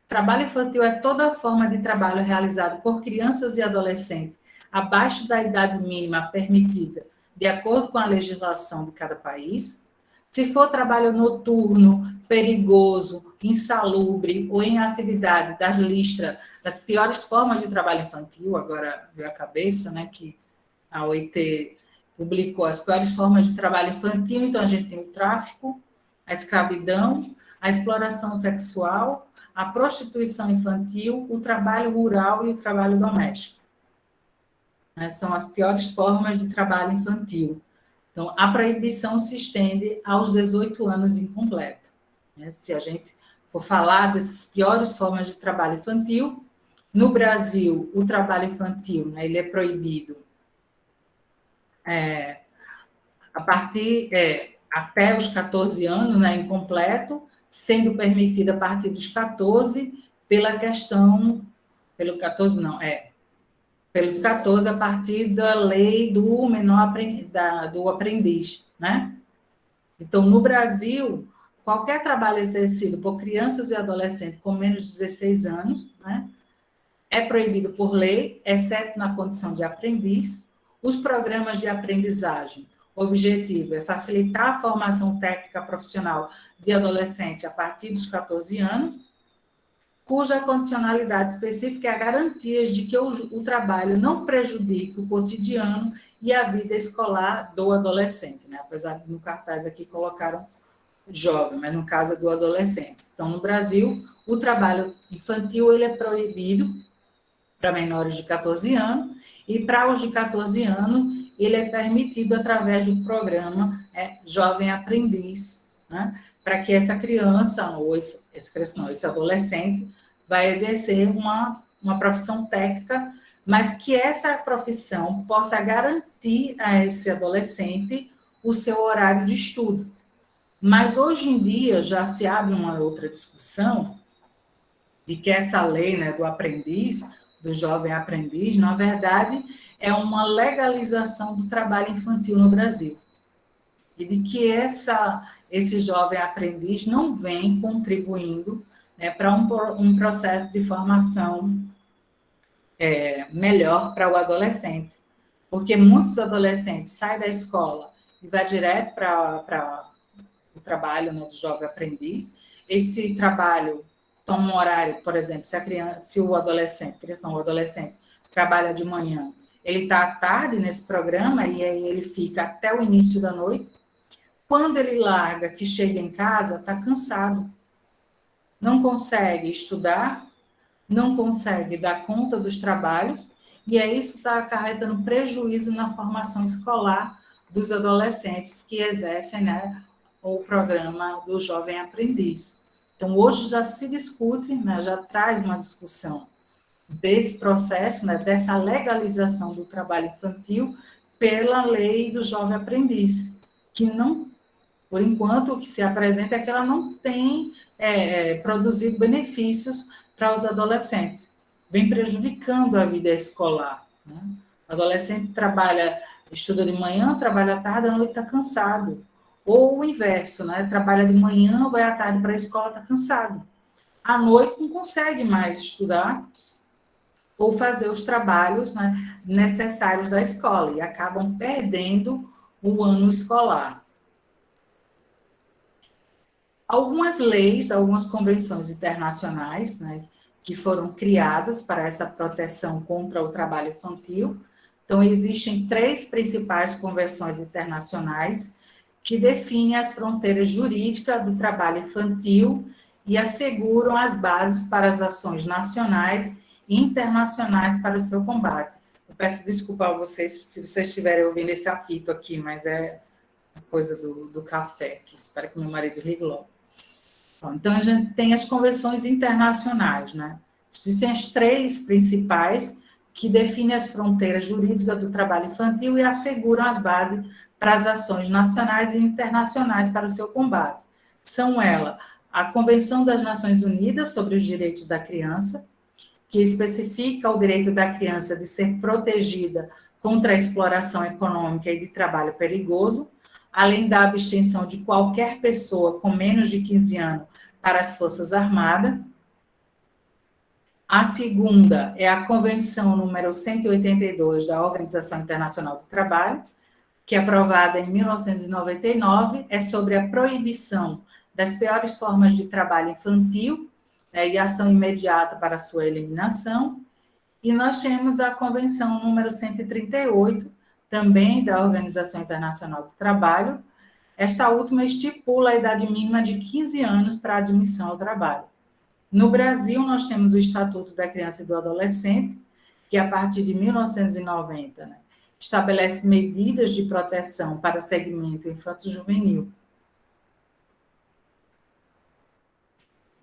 S1: Trabalho infantil é toda forma de trabalho realizado por crianças e adolescentes abaixo da idade mínima permitida, de acordo com a legislação de cada país. Se for trabalho noturno, perigoso, insalubre ou em atividade das listas das piores formas de trabalho infantil, agora veio a cabeça, né, que a OIT publicou as piores formas de trabalho infantil, então a gente tem o tráfico, a escravidão, a exploração sexual, a prostituição infantil, o trabalho rural e o trabalho doméstico. São as piores formas de trabalho infantil. Então, a proibição se estende aos 18 anos incompleto. Se a gente for falar dessas piores formas de trabalho infantil, no Brasil, o trabalho infantil, ele é proibido a partir até os 14 anos, incompleto, sendo permitido a partir dos 14, pelos 14 a partir da lei do menor do aprendiz, né? Então, no Brasil, qualquer trabalho exercido por crianças e adolescentes com menos de 16 anos, né, é proibido por lei, exceto na condição de aprendiz. Os programas de aprendizagem, o objetivo é facilitar a formação técnica profissional de adolescente a partir dos 14 anos, cuja condicionalidade específica é a garantia de que o trabalho não prejudique o cotidiano e a vida escolar do adolescente, né? Apesar de no cartaz aqui colocaram jovem, mas no caso é do adolescente. Então, no Brasil, o trabalho infantil ele é proibido para menores de 14 anos e para os de 14 anos ele é permitido através do programa Jovem Aprendiz, né? Para que essa criança ou esse adolescente vai exercer uma profissão técnica, mas que essa profissão possa garantir a esse adolescente o seu horário de estudo. Mas hoje em dia já se abre uma outra discussão de que essa lei, né, do aprendiz, do jovem aprendiz, na verdade, é uma legalização do trabalho infantil no Brasil. E de que esse jovem aprendiz não vem contribuindo, né, para um processo de formação melhor para o adolescente. Porque muitos adolescentes saem da escola e vão direto para o trabalho, né, do jovem aprendiz. Esse trabalho toma um horário, por exemplo, se o adolescente trabalha de manhã, ele está à tarde nesse programa e aí ele fica até o início da noite. Quando ele larga, que chega em casa, está cansado. Não consegue estudar, não consegue dar conta dos trabalhos, e isso está acarretando prejuízo na formação escolar dos adolescentes que exercem, né, o programa do Jovem Aprendiz. Então, hoje já se discute, né, já traz uma discussão desse processo, né, dessa legalização do trabalho infantil pela lei do jovem aprendiz, que não, por enquanto, o que se apresenta é que ela não tem produzido benefícios para os adolescentes, vem prejudicando a vida escolar, né? O adolescente estuda de manhã, trabalha à tarde, à noite está cansado. Ou o inverso, né? Trabalha de manhã, vai à tarde para a escola, está cansado. À noite não consegue mais estudar ou fazer os trabalhos, né, necessários da escola e acabam perdendo o ano escolar. Algumas leis, algumas convenções internacionais, né, que foram criadas para essa proteção contra o trabalho infantil. Então, existem 3 principais convenções internacionais que definem as fronteiras jurídicas do trabalho infantil e asseguram as bases para as ações nacionais e internacionais para o seu combate. Eu peço desculpa a vocês se vocês estiverem ouvindo esse apito aqui, mas é a coisa do café, que espero que meu marido ligue logo. Então, a gente tem as convenções internacionais, né? Existem as 3 principais que definem as fronteiras jurídicas do trabalho infantil e asseguram as bases para as ações nacionais e internacionais para o seu combate. São elas a Convenção das Nações Unidas sobre os Direitos da Criança, que especifica o direito da criança de ser protegida contra a exploração econômica e de trabalho perigoso, além da abstenção de qualquer pessoa com menos de 15 anos para as Forças Armadas. A segunda é a Convenção número 182 da Organização Internacional do Trabalho, que é aprovada em 1999, é sobre a proibição das piores formas de trabalho infantil, e ação imediata para sua eliminação. E nós temos a Convenção número 138, também da Organização Internacional do Trabalho. Esta última estipula a idade mínima de 15 anos para admissão ao trabalho. No Brasil, nós temos o Estatuto da Criança e do Adolescente, que a partir de 1990, né, estabelece medidas de proteção para o segmento infanto-juvenil.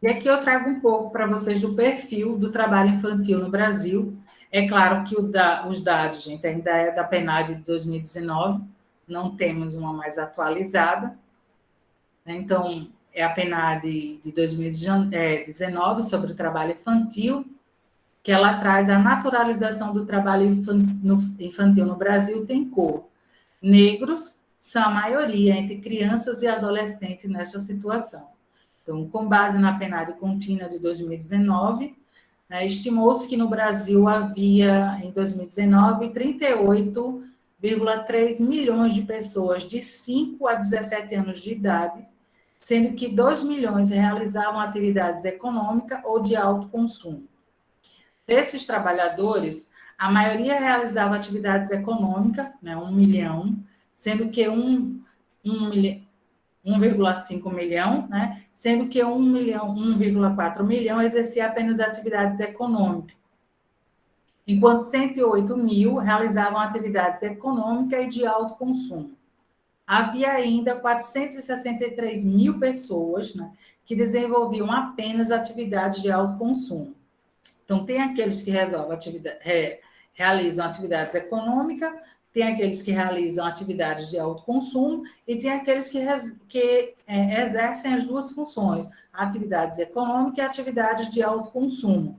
S1: E aqui eu trago um pouco para vocês do perfil do trabalho infantil no Brasil. É claro que os dados, gente, ainda é da PNAD de 2019, não temos uma mais atualizada. Então, é a PNAD de 2019 sobre o trabalho infantil, que ela traz a naturalização do trabalho infantil no Brasil, tem cor. Negros são a maioria entre crianças e adolescentes nessa situação. Então, com base na PNAD contínua de 2019, né, estimou-se que no Brasil havia, em 2019, 38,3 milhões de pessoas de 5 a 17 anos de idade, sendo que 2 milhões realizavam atividades econômicas ou de alto consumo. Desses trabalhadores, a maioria realizava atividades econômicas, né, 1 milhão, sendo que 1,5 milhão, né, sendo que 1,4 milhão exercia apenas atividades econômicas, enquanto 108 mil realizavam atividades econômicas e de alto consumo. Havia ainda 463 mil pessoas, né, que desenvolviam apenas atividades de alto consumo. Então, tem aqueles que realizam atividades econômicas, tem aqueles que realizam atividades de alto consumo e tem aqueles que exercem as duas funções, atividades econômicas e atividades de alto consumo.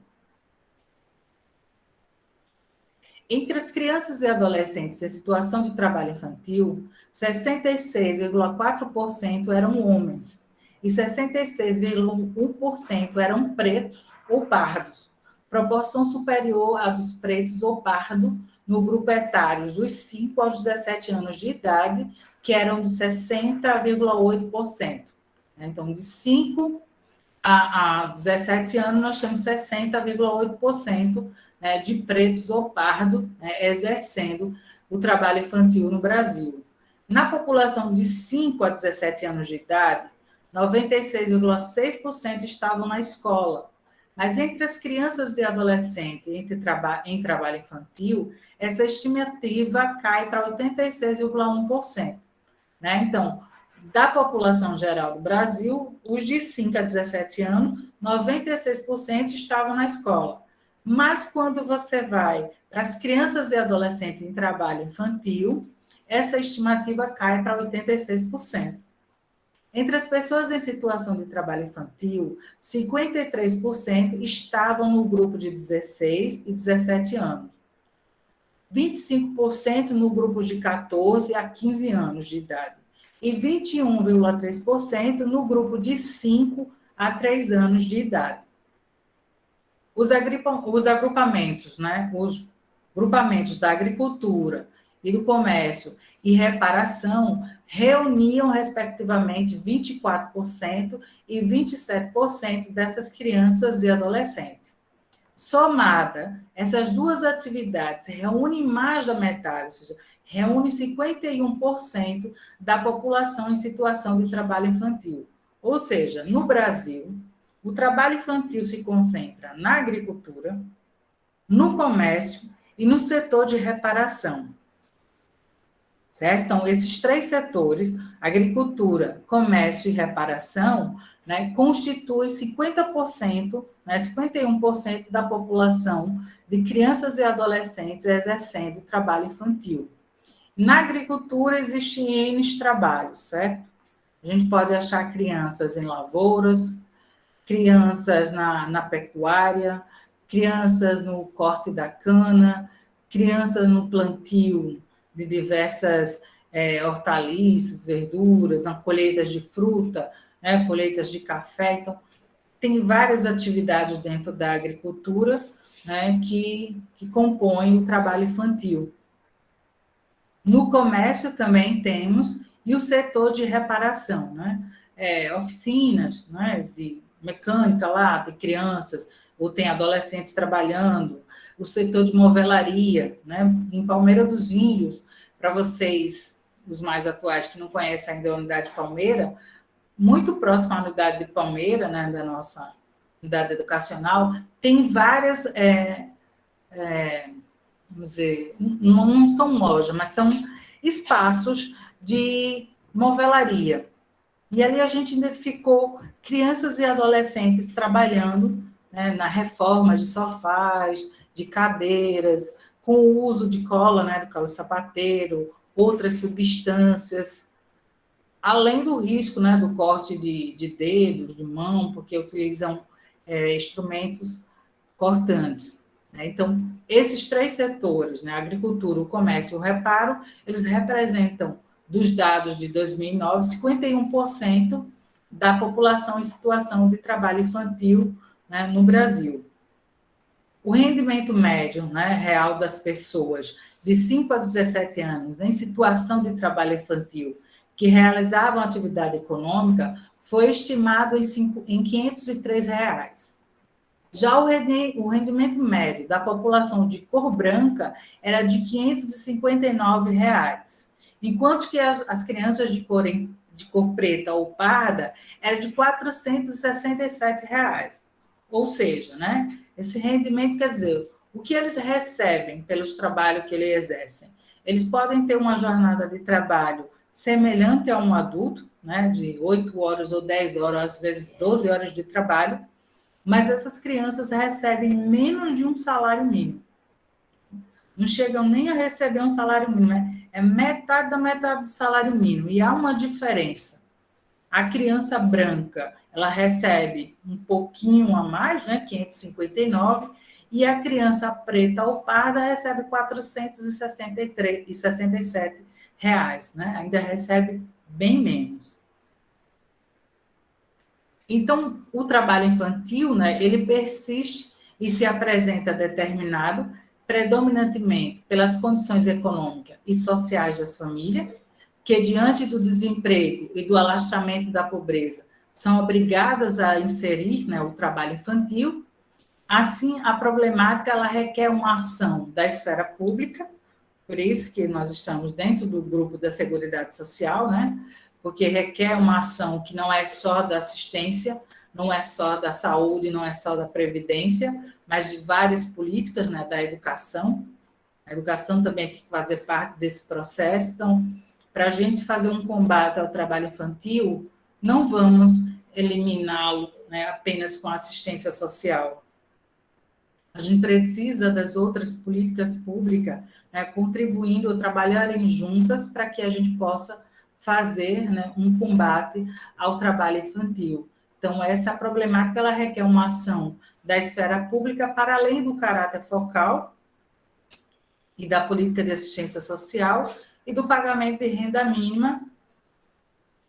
S1: Entre as crianças e adolescentes em situação de trabalho infantil, 66,4% eram homens e 66,1% eram pretos ou pardos, proporção superior à dos pretos ou pardos no grupo etário dos 5 aos 17 anos de idade, que eram de 60,8%. Então, de 5 a 17 anos, nós temos 60,8%, né, de pretos ou pardos, né, exercendo o trabalho infantil no Brasil. Na população de 5 a 17 anos de idade, 96,6% estavam na escola. Mas entre as crianças e adolescentes em trabalho infantil, essa estimativa cai para 86,1%. Né? Então, da população geral do Brasil, os de 5 a 17 anos, 96% estavam na escola. Mas quando você vai para as crianças e adolescentes em trabalho infantil, essa estimativa cai para 86%. Entre as pessoas em situação de trabalho infantil, 53% estavam no grupo de 16 e 17 anos, 25% no grupo de 14 a 15 anos de idade e 21,3% no grupo de 5 a 3 anos de idade. Os agrupamentos, né? Os grupamentos da agricultura e do comércio e reparação reuniam, respectivamente, 24% e 27% dessas crianças e adolescentes. Somada, essas duas atividades reúnem mais da metade, ou seja, reúne 51% da população em situação de trabalho infantil. Ou seja, no Brasil, o trabalho infantil se concentra na agricultura, no comércio e no setor de reparação. Certo? Então, esses três setores, agricultura, comércio e reparação, né, constituem 50%, né, 51% da população de crianças e adolescentes exercendo trabalho infantil. Na agricultura, existem N trabalhos, certo? A gente pode achar crianças em lavouras, crianças na pecuária, crianças no corte da cana, crianças no plantio de diversas hortaliças, verduras, na colheitas de fruta, né, colheitas de café. Então, tem várias atividades dentro da agricultura, né, que compõem o trabalho infantil. No comércio também temos, e o setor de reparação, né, oficinas, né, de mecânica lá, de crianças, ou tem adolescentes trabalhando, o setor de movelaria, né, em Palmeira dos Índios, para vocês, os mais atuais que não conhecem ainda a unidade de Palmeira, muito próximo à unidade de Palmeira, né, da nossa unidade educacional, tem várias, vamos dizer, não são lojas, mas são espaços de movelaria. E ali a gente identificou crianças e adolescentes trabalhando, né, na reforma de sofás, de cadeiras, com o uso de cola, né, do cola sapateiro, outras substâncias, além do risco, né, do corte de dedos, de mão, porque utilizam instrumentos cortantes. Né? Então, esses três setores, né, a agricultura, o comércio e o reparo, eles representam, dos dados de 2009, 51% da população em situação de trabalho infantil, né, no Brasil. O rendimento médio, né, real das pessoas de 5 a 17 anos em situação de trabalho infantil que realizavam atividade econômica foi estimado em R$ 503. Já o rendimento médio da população de cor branca era de R$ 559, enquanto que as crianças de cor preta ou parda era de R$ 467. Ou seja, né, esse rendimento quer dizer, o que eles recebem pelos trabalhos que eles exercem? Eles podem ter uma jornada de trabalho semelhante a um adulto, né, de 8 horas ou 10 horas, às vezes 12 horas de trabalho, mas essas crianças recebem menos de um salário mínimo. Não chegam nem a receber um salário mínimo, né? É metade da metade do salário mínimo. E há uma diferença. A criança branca, ela recebe um pouquinho a mais, né? 559, e a criança preta ou parda recebe R$ 467, né? Ainda recebe bem menos. Então, o trabalho infantil, né, ele persiste e se apresenta determinado predominantemente pelas condições econômicas e sociais das famílias, que diante do desemprego e do alastramento da pobreza são obrigadas a inserir, né, o trabalho infantil. Assim, a problemática ela requer uma ação da esfera pública, por isso que nós estamos dentro do grupo da Seguridade Social, né? Porque requer uma ação que não é só da assistência, não é só da saúde, não é só da previdência, mas de várias políticas, né, da educação. A educação também tem que fazer parte desse processo. Então, para a gente fazer um combate ao trabalho infantil, não vamos eliminá-lo, né, apenas com assistência social. A gente precisa das outras políticas públicas, né, contribuindo ou trabalharem juntas para que a gente possa fazer, né, um combate ao trabalho infantil. Então, essa problemática ela requer uma ação da esfera pública para além do caráter focal e da política de assistência social e do pagamento de renda mínima,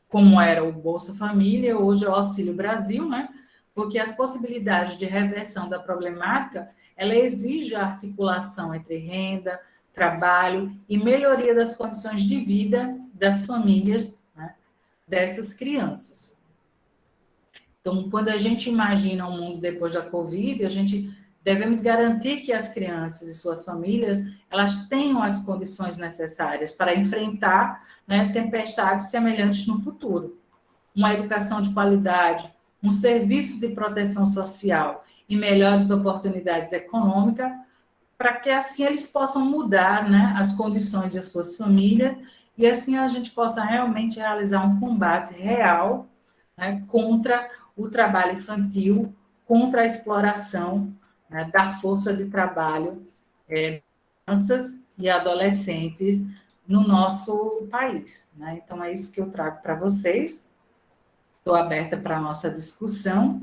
S1: como era o Bolsa Família, hoje é o Auxílio Brasil, né? Porque as possibilidades de reversão da problemática, ela exige a articulação entre renda, trabalho e melhoria das condições de vida das famílias, né, dessas crianças. Então, quando a gente imagina um mundo depois da Covid, a gente devemos garantir que as crianças e suas famílias, elas tenham as condições necessárias para enfrentar, né, tempestades semelhantes no futuro. Uma educação de qualidade, um serviço de proteção social e melhores oportunidades econômicas, para que assim eles possam mudar, né, as condições de suas famílias e assim a gente possa realmente realizar um combate real, né, contra o trabalho infantil, contra a exploração, né, da força de trabalho de crianças e adolescentes no nosso país, né? Então, é isso que eu trago para vocês. Estou aberta para a nossa discussão,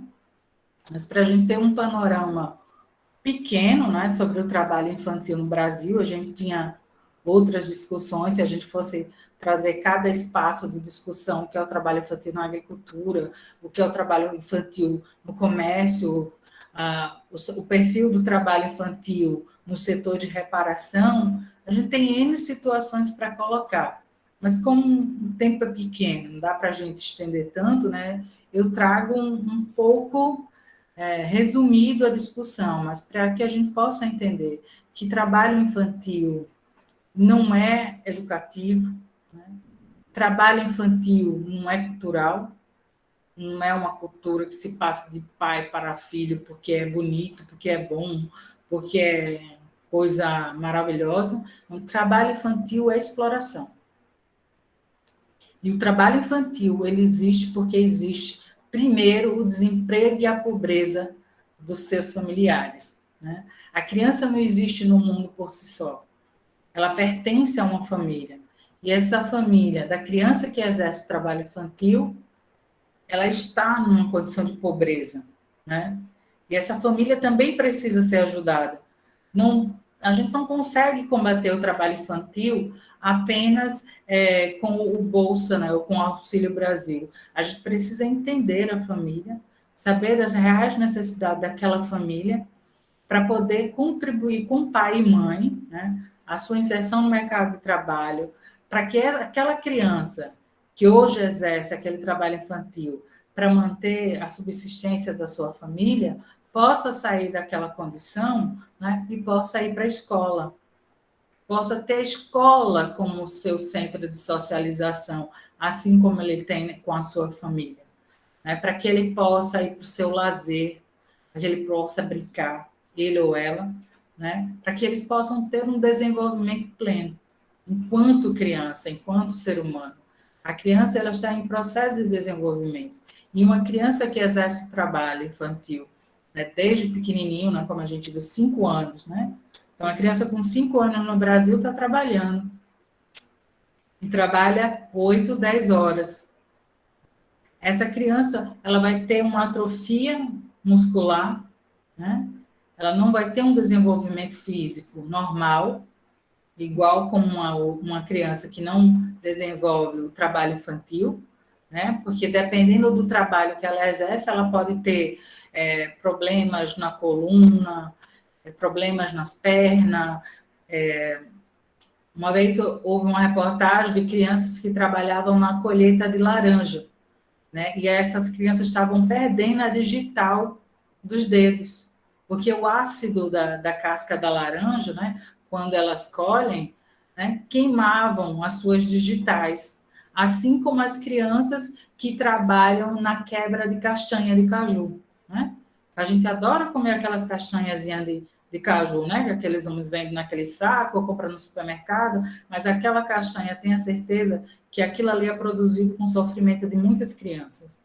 S1: mas para a gente ter um panorama pequeno, né, sobre o trabalho infantil no Brasil, a gente tinha outras discussões, se a gente fosse trazer cada espaço de discussão, o que é o trabalho infantil na agricultura, o que é o trabalho infantil no comércio, o perfil do trabalho infantil no setor de reparação, a gente tem N situações para colocar. Mas como o tempo é pequeno, não dá para a gente estender tanto, né? Eu trago um pouco resumido a discussão, mas para que a gente possa entender que trabalho infantil não é educativo, né? Trabalho infantil não é cultural, não é uma cultura que se passa de pai para filho porque é bonito, porque é bom, porque é coisa maravilhosa. O trabalho infantil é exploração. E o trabalho infantil, ele existe porque existe, primeiro, o desemprego e a pobreza dos seus familiares, né? A criança não existe no mundo por si só. Ela pertence a uma família. E essa família, da criança que exerce o trabalho infantil, ela está numa condição de pobreza, né? E essa família também precisa ser ajudada. A gente não consegue combater o trabalho infantil apenas com o Bolsa, né, ou com o Auxílio Brasil. A gente precisa entender a família, saber das reais necessidades daquela família, para poder contribuir com pai e mãe, né, a sua inserção no mercado de trabalho, para que aquela criança que hoje exerce aquele trabalho infantil para manter a subsistência da sua família, possa sair daquela condição, né, e possa ir para a escola. Possa ter a escola como seu centro de socialização, assim como ele tem com a sua família, né, para que ele possa ir para o seu lazer, para que ele possa brincar, ele ou ela, né, para que eles possam ter um desenvolvimento pleno, enquanto criança, enquanto ser humano. A criança ela está em processo de desenvolvimento. E uma criança que exerce o trabalho infantil, né, desde pequenininho, né, como a gente viu, 5 anos, né? Então, a criança com 5 anos no Brasil está trabalhando. E trabalha 8, 10 horas. Essa criança, ela vai ter uma atrofia muscular, né? Ela não vai ter um desenvolvimento físico normal, igual como uma criança que não desenvolve o trabalho infantil, né? Porque dependendo do trabalho que ela exerce, ela pode ter problemas na coluna, problemas nas pernas. Uma vez houve uma reportagem de crianças que trabalhavam na colheita de laranja, né? E essas crianças estavam perdendo a digital dos dedos, porque o ácido da casca da laranja, né, quando elas colhem, né, queimavam as suas digitais, assim como as crianças que trabalham na quebra de castanha de caju, né? A gente adora comer aquelas castanhazinhas de caju, né? Que aqueles homens vendem naquele saco ou compram no supermercado, mas aquela castanha, tenha certeza que aquilo ali é produzido com sofrimento de muitas crianças.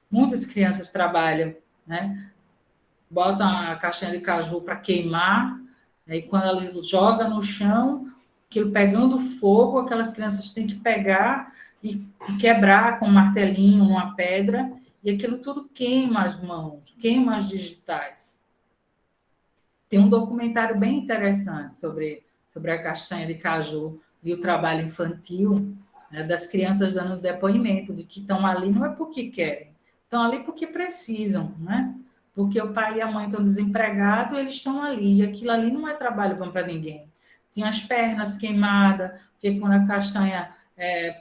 S1: Muitas crianças trabalham, né, botam a castanha de caju para queimar, aí quando ela joga no chão, aquilo pegando fogo, aquelas crianças têm que pegar e quebrar com um martelinho, uma pedra, e aquilo tudo queima as mãos, queima as digitais. Tem um documentário bem interessante sobre a castanha de caju e o trabalho infantil, né, das crianças dando depoimento de que estão ali não é porque querem, estão ali porque precisam, né? Porque o pai e a mãe estão desempregados, eles estão ali, e aquilo ali não é trabalho bom para ninguém. Tinha as pernas queimadas, porque quando a castanha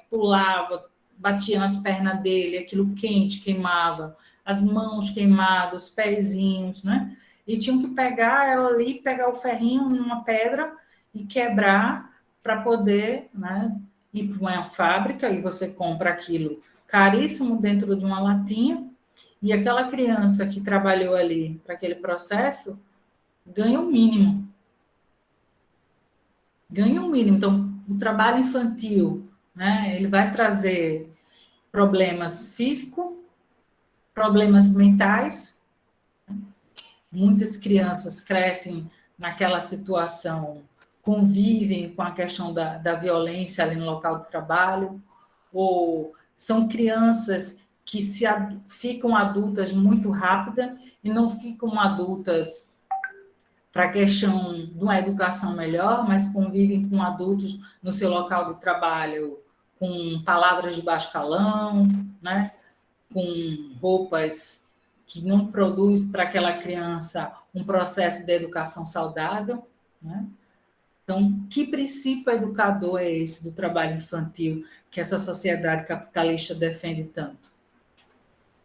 S1: pulava, batia nas pernas dele, aquilo quente queimava, as mãos queimadas, os pezinhos, né? E tinham que pegar ela ali, pegar o ferrinho numa pedra e quebrar para poder, né, ir para uma fábrica e você compra aquilo caríssimo dentro de uma latinha e aquela criança que trabalhou ali para aquele processo ganha o mínimo. Ganha o mínimo. Então, o trabalho infantil, né, ele vai trazer problemas físicos, problemas mentais. Muitas crianças crescem naquela situação, convivem com a questão da violência ali no local de trabalho, ou são crianças que ficam adultas muito rápida e não ficam adultas para a questão de uma educação melhor, mas convivem com adultos no seu local de trabalho com palavras de baixo calão, né? Com roupas que não produz para aquela criança um processo de educação saudável, né? Então, que princípio educador é esse do trabalho infantil que essa sociedade capitalista defende tanto?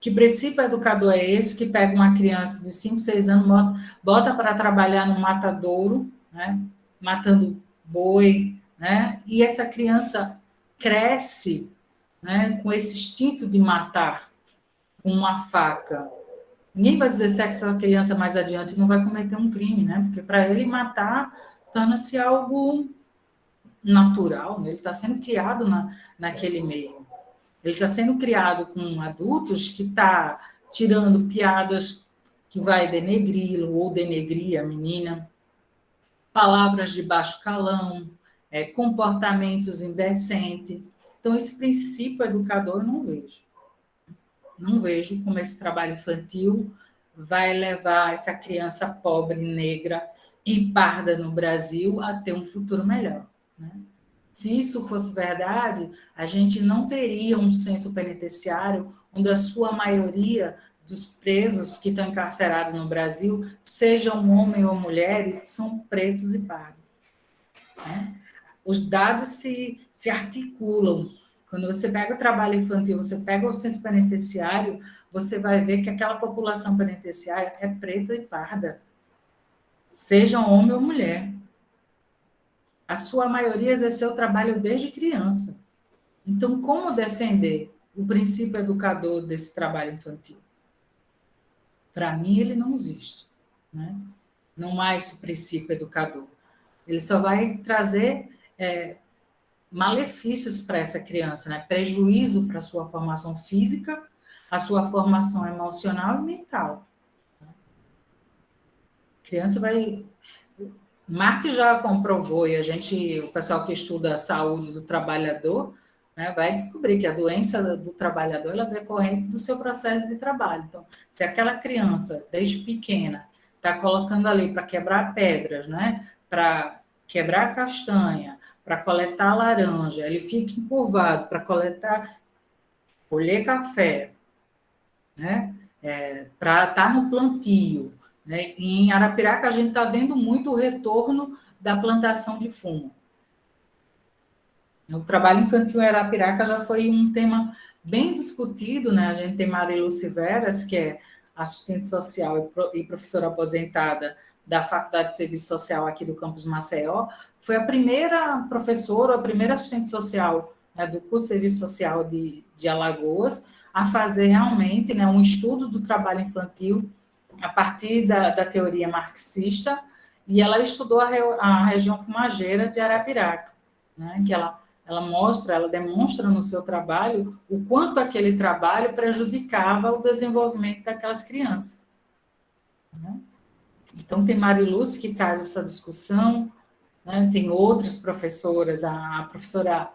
S1: Que princípio educador é esse que pega uma criança de 5, 6 anos, bota para trabalhar no matadouro, né? Matando boi, né? E essa criança cresce, né, com esse instinto de matar com uma faca. Ninguém vai dizer se essa criança mais adiante não vai cometer um crime, né? Porque para ele matar torna-se algo natural, né? Ele está sendo criado naquele meio. Ele está sendo criado com adultos que está tirando piadas que vai denegri-lo ou denegrir a menina, palavras de baixo calão, comportamentos indecentes. Então, esse princípio educador eu não vejo. Não vejo como esse trabalho infantil vai levar essa criança pobre, negra e parda no Brasil a ter um futuro melhor, né? Se isso fosse verdade, a gente não teria um censo penitenciário onde a sua maioria dos presos que estão encarcerados no Brasil, sejam homens ou mulheres, são pretos e pardos, né? Os dados se articulam. Quando você pega o trabalho infantil, você pega o censo penitenciário, você vai ver que aquela população penitenciária é preta e parda, seja homem ou mulher. A sua maioria exerceu o trabalho desde criança. Então, como defender o princípio educador desse trabalho infantil? Para mim, ele não existe, né? Não há esse princípio educador. Ele só vai trazer malefícios para essa criança, né? Prejuízo para a sua formação física, a sua formação emocional e mental. A criança vai... Marx já comprovou, e o pessoal que estuda a saúde do trabalhador, né, vai descobrir que a doença do trabalhador ela é decorrente do seu processo de trabalho. Então, se aquela criança, desde pequena, está colocando ali para quebrar pedras, né, para quebrar castanha, para coletar laranja, ele fica encurvado para colher café, né, para estar no plantio, né? Em Arapiraca, a gente está vendo muito o retorno da plantação de fumo. O trabalho infantil em Arapiraca já foi um tema bem discutido, né? A gente tem Marilu Silveras, que é assistente social e professora aposentada da Faculdade de Serviço Social aqui do campus Maceió, foi a primeira professora, a primeira assistente social, né, do curso de Serviço Social de Alagoas, a fazer realmente, né, um estudo do trabalho infantil a partir da teoria marxista, e ela estudou a região fumageira de Arapiraca, né, que ela demonstra no seu trabalho o quanto aquele trabalho prejudicava o desenvolvimento daquelas crianças. né? Então, tem Mariluz que traz essa discussão, né? Tem outras professoras, a professora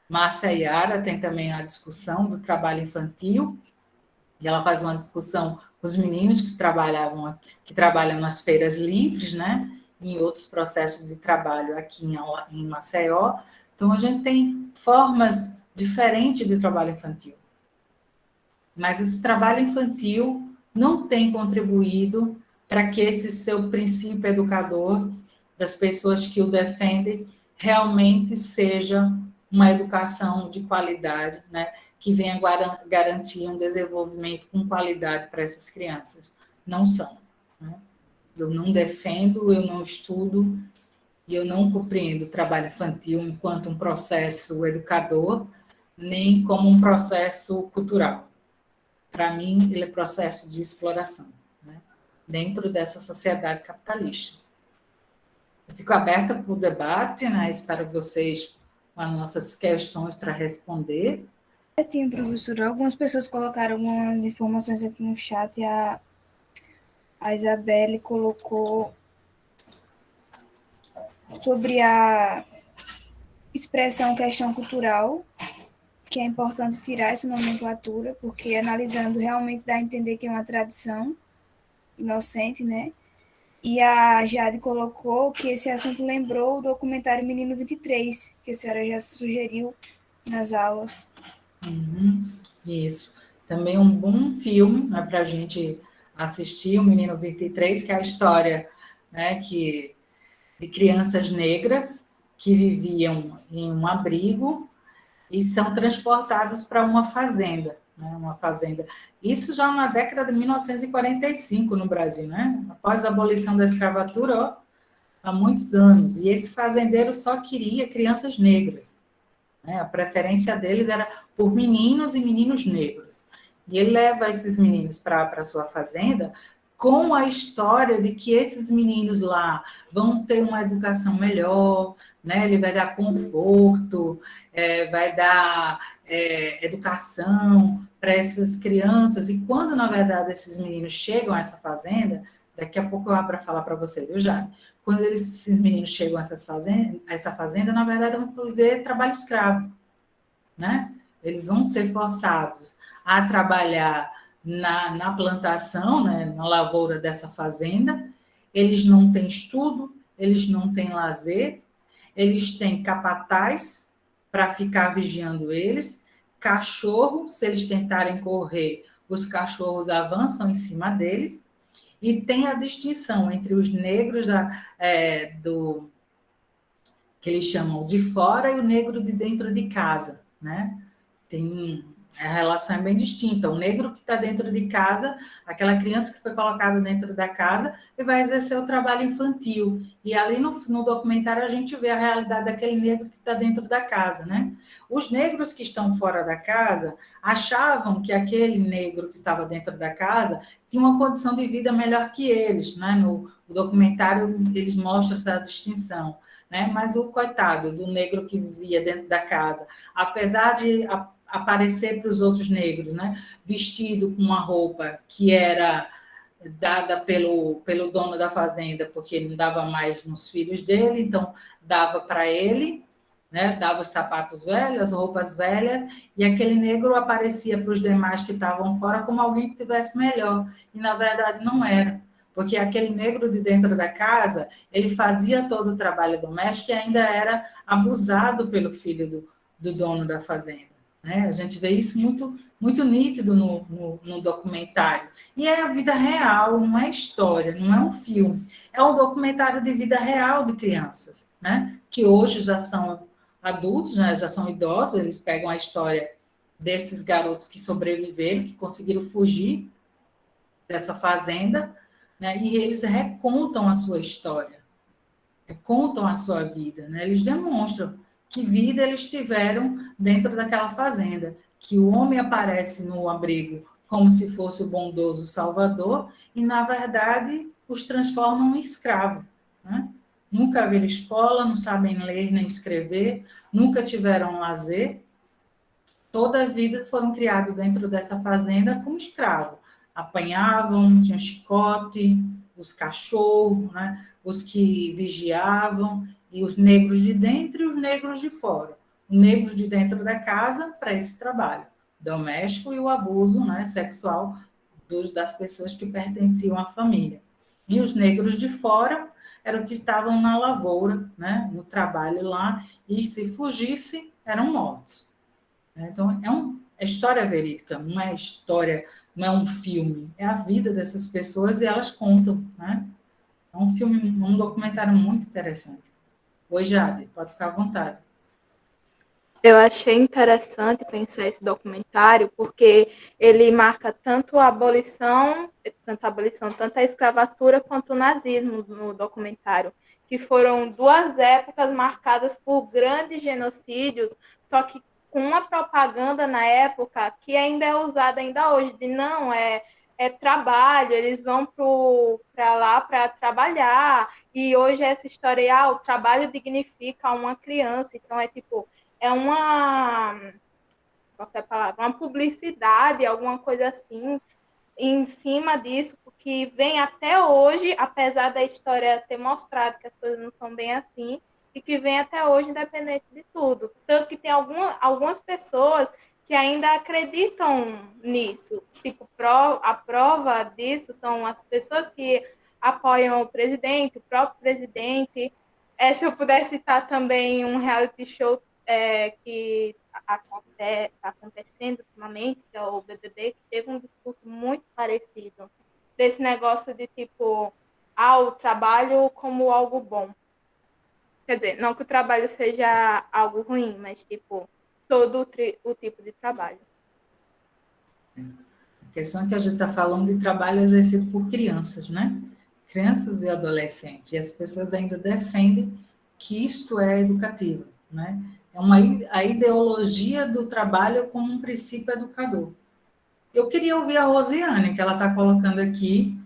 S1: Márcia Iara tem também a discussão do trabalho infantil, e ela faz uma discussão com os meninos que trabalham nas feiras livres, né? Em outros processos de trabalho aqui em Maceió. Então, a gente tem formas diferentes de trabalho infantil. Mas esse trabalho infantil não tem contribuído para que esse seu princípio educador, das pessoas que o defendem, realmente seja uma educação de qualidade, né? Que venha garantir um desenvolvimento com qualidade para essas crianças. Não são, né? Eu não defendo, eu não estudo e eu não compreendo o trabalho infantil enquanto um processo educador, nem como um processo cultural. Para mim, ele é processo de exploração, né? Dentro dessa sociedade capitalista. Eu fico aberta para o debate, né? Espero vocês com as nossas questões para responder.
S3: Certinho, professora. Algumas pessoas colocaram algumas informações aqui no chat e a Isabelle colocou sobre a expressão questão cultural, que é importante tirar essa nomenclatura, porque analisando realmente dá a entender que é uma tradição inocente, né? E a Jade colocou que esse assunto lembrou o documentário Menino 23, que a senhora já sugeriu nas aulas.
S1: Isso. Também um bom filme, né, para a gente assistir, o Menino 23, que é a história, né, de crianças negras que viviam em um abrigo e são transportadas para uma fazenda, né, uma fazenda. Isso já na década de 1945 no Brasil, né? Após a abolição da escravatura, ó, há muitos anos. E esse fazendeiro só queria crianças negras, né? A preferência deles era por meninos e meninos negros. E ele leva esses meninos para a sua fazenda com a história de que esses meninos lá vão ter uma educação melhor, né? Ele vai dar conforto, vai dar educação para essas crianças. E quando, na verdade, esses meninos chegam a essa fazenda, daqui a pouco eu abro para falar para você, viu, Jade? Quando esses meninos chegam a essa fazenda, na verdade, vão fazer trabalho escravo, né? Eles vão ser forçados a trabalhar na plantação, né, na lavoura dessa fazenda. Eles não têm estudo, eles não têm lazer, eles têm capataz para ficar vigiando eles, cachorro, se eles tentarem correr, os cachorros avançam em cima deles, e tem a distinção entre os negros que eles chamam de fora e o negro de dentro de casa, né? A relação é bem distinta. O negro que está dentro de casa, aquela criança que foi colocada dentro da casa, e vai exercer o trabalho infantil. E ali no documentário a gente vê a realidade daquele negro que está dentro da casa, né? Os negros que estão fora da casa achavam que aquele negro que estava dentro da casa tinha uma condição de vida melhor que eles, né? No documentário eles mostram essa distinção, né? Mas o coitado do negro que vivia dentro da casa, apesar de aparecer para os outros negros, né? Vestido com uma roupa que era dada pelo dono da fazenda, porque ele não dava mais nos filhos dele, então dava para ele, né? Dava os sapatos velhos, as roupas velhas, e aquele negro aparecia para os demais que estavam fora como alguém que tivesse melhor, e na verdade não era, porque aquele negro de dentro da casa, ele fazia todo o trabalho doméstico e ainda era abusado pelo filho do dono da fazenda. Né? A gente vê isso muito, muito nítido no documentário. E é a vida real, não é história, não é um filme. É um documentário de vida real de crianças, né? Que hoje já são adultos, né? Já são idosos, eles pegam a história desses garotos que sobreviveram, que conseguiram fugir dessa fazenda, né? E eles recontam a sua história, recontam a sua vida, né? Eles demonstram que vida eles tiveram dentro daquela fazenda, que o homem aparece no abrigo como se fosse o bondoso salvador e, na verdade, os transformam em escravo, né? Nunca viram escola, não sabem ler nem escrever, nunca tiveram lazer, toda a vida foram criados dentro dessa fazenda como escravo. Apanhavam, tinham chicote, os cachorros, né? Os que vigiavam, e os negros de dentro e os negros de fora. O negro de dentro da casa para esse trabalho doméstico e o abuso, né, sexual das pessoas que pertenciam à família. E os negros de fora eram que estavam na lavoura, né, no trabalho lá, e se fugisse, eram mortos. Então, é história verídica, não é história, não é um filme, é a vida dessas pessoas e elas contam, né? É um filme, um documentário muito interessante. Oi, Jade, pode ficar à vontade.
S4: Eu achei interessante pensar esse documentário porque ele marca tanto a abolição, tanto a escravatura quanto o nazismo no documentário, que foram duas épocas marcadas por grandes genocídios, só que com uma propaganda na época que ainda é usada ainda hoje, de não, é trabalho, eles vão para lá para trabalhar, e hoje essa história, o trabalho dignifica uma criança, então é tipo, é uma publicidade, alguma coisa assim, em cima disso, que vem até hoje, apesar da história ter mostrado que as coisas não são bem assim, e que vem até hoje independente de tudo. Tanto que tem algumas pessoas que ainda acreditam nisso. Tipo, a prova disso são as pessoas que apoiam o presidente, o próprio presidente. Se eu puder citar também um reality show que está acontecendo ultimamente, que é o BBB, que teve um discurso muito parecido desse negócio de tipo, o trabalho como algo bom. Quer dizer, não que o trabalho seja algo ruim, mas tipo, todo o tipo de trabalho.
S1: A questão é que a gente está falando de trabalho exercido por crianças, né? Crianças e adolescentes. E as pessoas ainda defendem que isto é educativo, né? A ideologia do trabalho como um princípio educador. Eu queria ouvir a Rosiane, que ela está colocando aqui,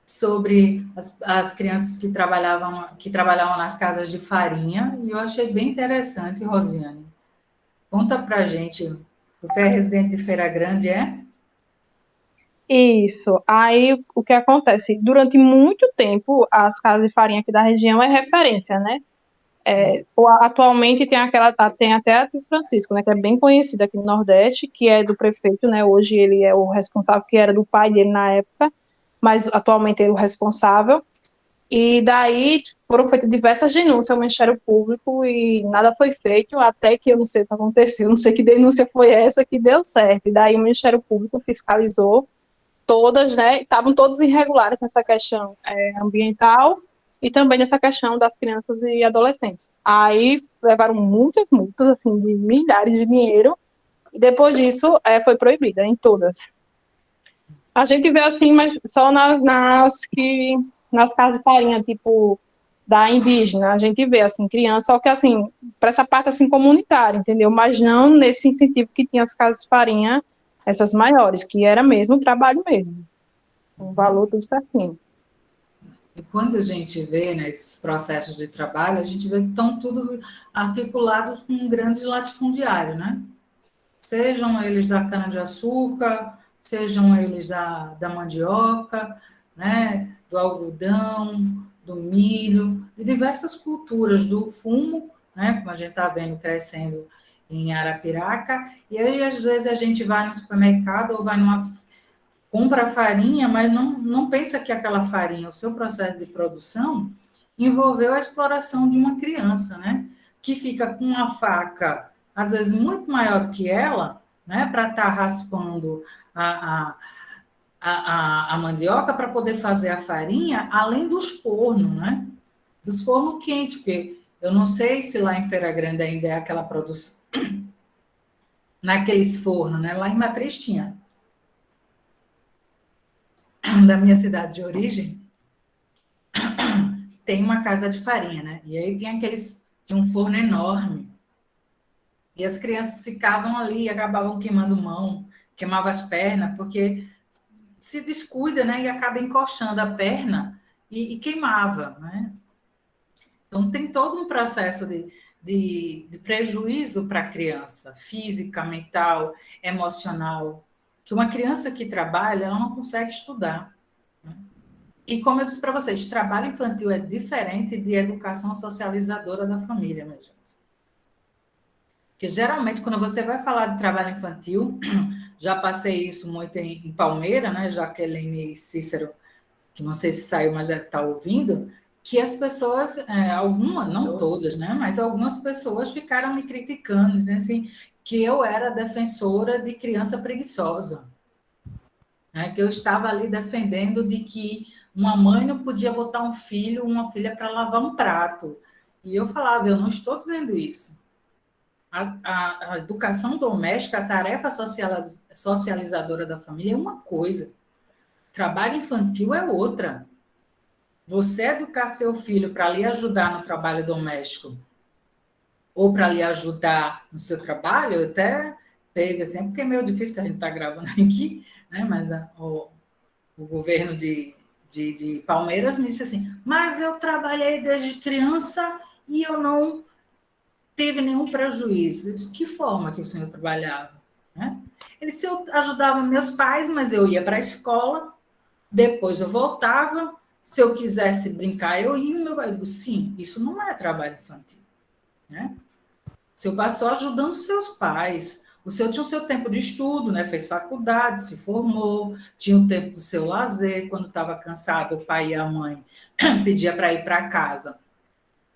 S1: sobre as crianças que trabalhavam nas casas de farinha, e eu achei bem interessante, Rosiane. Conta para a gente, você é residente de Feira Grande, é?
S5: Isso. Aí, o que acontece? Durante muito tempo, as casas de farinha aqui da região é referência, né? Atualmente tem até a Tio Francisco, né, que é bem conhecida aqui no Nordeste, que é do prefeito, né? Hoje ele é o responsável, que era do pai dele na época, mas atualmente ele é o responsável. E daí foram feitas diversas denúncias ao Ministério Público e nada foi feito, até que eu não sei o que aconteceu, não sei que denúncia foi essa que deu certo. E daí o Ministério Público fiscalizou todas, né? Estavam todas irregulares nessa questão ambiental e também nessa questão das crianças e adolescentes. Aí levaram muitas multas, assim, de milhares de dinheiro, e depois disso foi proibida em todas. A gente vê assim, mas só nas casas de farinha, tipo, da indígena, a gente vê, assim, criança, só que, assim, para essa parte, assim, comunitária, entendeu? Mas não nesse incentivo que tinha as casas de farinha, essas maiores, que era mesmo trabalho mesmo. Um valor tudo certinho.
S1: E quando a gente vê nesses processos de trabalho, a gente vê que estão tudo articulados com um grande latifundiário, né? Sejam eles da cana-de-açúcar, sejam eles da mandioca, né? Do algodão, do milho, de diversas culturas, do fumo, né? Como a gente está vendo crescendo em Arapiraca, e aí às vezes a gente vai no supermercado ou vai compra farinha, mas não pensa que aquela farinha, o seu processo de produção, envolveu a exploração de uma criança, né? Que fica com uma faca, às vezes, muito maior do que ela, né? Para estar raspando a mandioca para poder fazer a farinha, além dos fornos, né? Dos fornos quentes, porque eu não sei se lá em Feira Grande ainda é aquela produção naqueles fornos, né? Lá em Matriz tinha. Da minha cidade de origem, tem uma casa de farinha, né? E aí tinha um forno enorme. E as crianças ficavam ali e acabavam queimando mão, queimavam as pernas, porque se descuida, né? E acaba encoxando a perna e queimava, né? Então tem todo um processo de prejuízo para a criança, física, mental, emocional, que uma criança que trabalha, ela não consegue estudar. E como eu disse para vocês, trabalho infantil é diferente de educação socializadora da família, minha gente. Porque geralmente, quando você vai falar de trabalho infantil, já passei isso muito em Palmeira, né? Jaqueline Cícero, que não sei se saiu, mas já está ouvindo, que as pessoas, algumas, não todas, né? Mas algumas pessoas ficaram me criticando, dizendo assim, que eu era defensora de criança preguiçosa. Né? Que eu estava ali defendendo de que uma mãe não podia botar um filho, uma filha para lavar um prato. E eu falava, eu não estou dizendo isso. A educação doméstica, a tarefa socializadora da família é uma coisa. Trabalho infantil é outra. Você educar seu filho para lhe ajudar no trabalho doméstico ou para lhe ajudar no seu trabalho, até teve, assim, porque é meio difícil que a gente está gravando aqui, né? Mas o governo de Palmeiras me disse assim, mas eu trabalhei desde criança e eu não teve nenhum prejuízo. Eu disse, que forma que o senhor trabalhava? Né? Ele disse, eu ajudava meus pais, mas eu ia para a escola, depois eu voltava, se eu quisesse brincar, eu ia, meu pai. Eu disse, sim, isso não é trabalho infantil. Né? O senhor passou ajudando seus pais. O senhor tinha o seu tempo de estudo, né? Fez faculdade, se formou, tinha o tempo do seu lazer, quando estava cansado, o pai e a mãe pedia para ir para casa.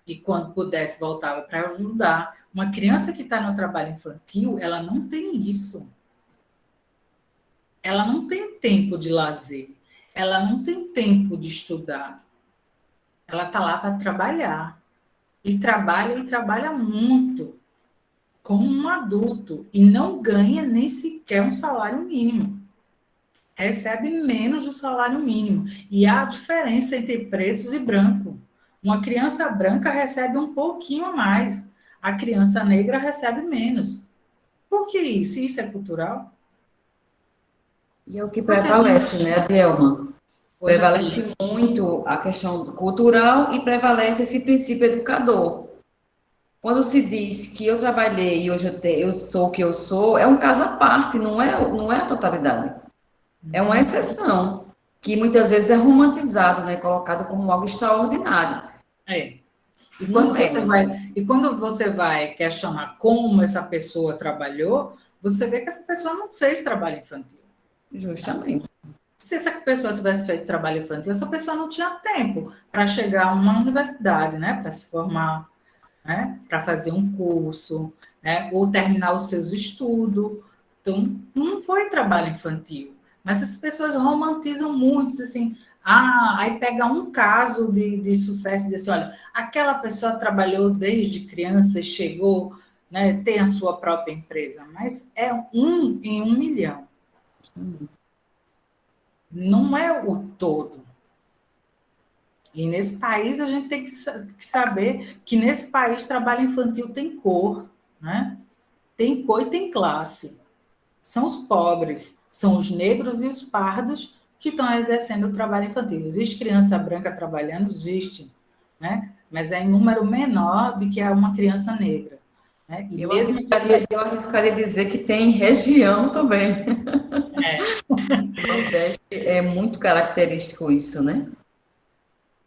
S1: E quando pudesse, voltava para ajudar. Uma criança que está no trabalho infantil, ela não tem isso. Ela não tem tempo de lazer. Ela não tem tempo de estudar. Ela está lá para trabalhar. E trabalha muito, como um adulto. E não ganha nem sequer um salário mínimo. Recebe menos do salário mínimo. E há diferença entre pretos e brancos. Uma criança branca recebe um pouquinho a mais. A criança negra recebe menos. Por que isso? Isso é cultural?
S6: E é o que prevalece, né, Adelma? Prevalece muito a questão cultural e prevalece esse princípio educador. Quando se diz que eu trabalhei e hoje eu sou o que eu sou, é um caso à parte, não é a totalidade. É uma exceção, que muitas vezes é romantizado, né, colocado como algo extraordinário.
S1: É. E quando você vai questionar como essa pessoa trabalhou, você vê que essa pessoa não fez trabalho infantil.
S6: Justamente.
S1: Se essa pessoa tivesse feito trabalho infantil, essa pessoa não tinha tempo para chegar a uma universidade, né, para se formar, né, para fazer um curso, né, ou terminar os seus estudos. Então, não foi trabalho infantil. Mas as pessoas romantizam muito, assim, aí pega um caso de sucesso e diz assim, olha, aquela pessoa trabalhou desde criança e chegou, né, tem a sua própria empresa, mas é 1 em 1 milhão. Não é o todo. E nesse país a gente tem que saber que nesse país trabalho infantil tem cor, né? Tem cor e tem classe. São os pobres, são os negros e os pardos que estão exercendo o trabalho infantil. Existe criança branca trabalhando? Existe, né? Mas é em número menor do que uma criança negra. Né?
S6: Eu arriscaria dizer que tem região também. O Nordeste é muito característico isso, né?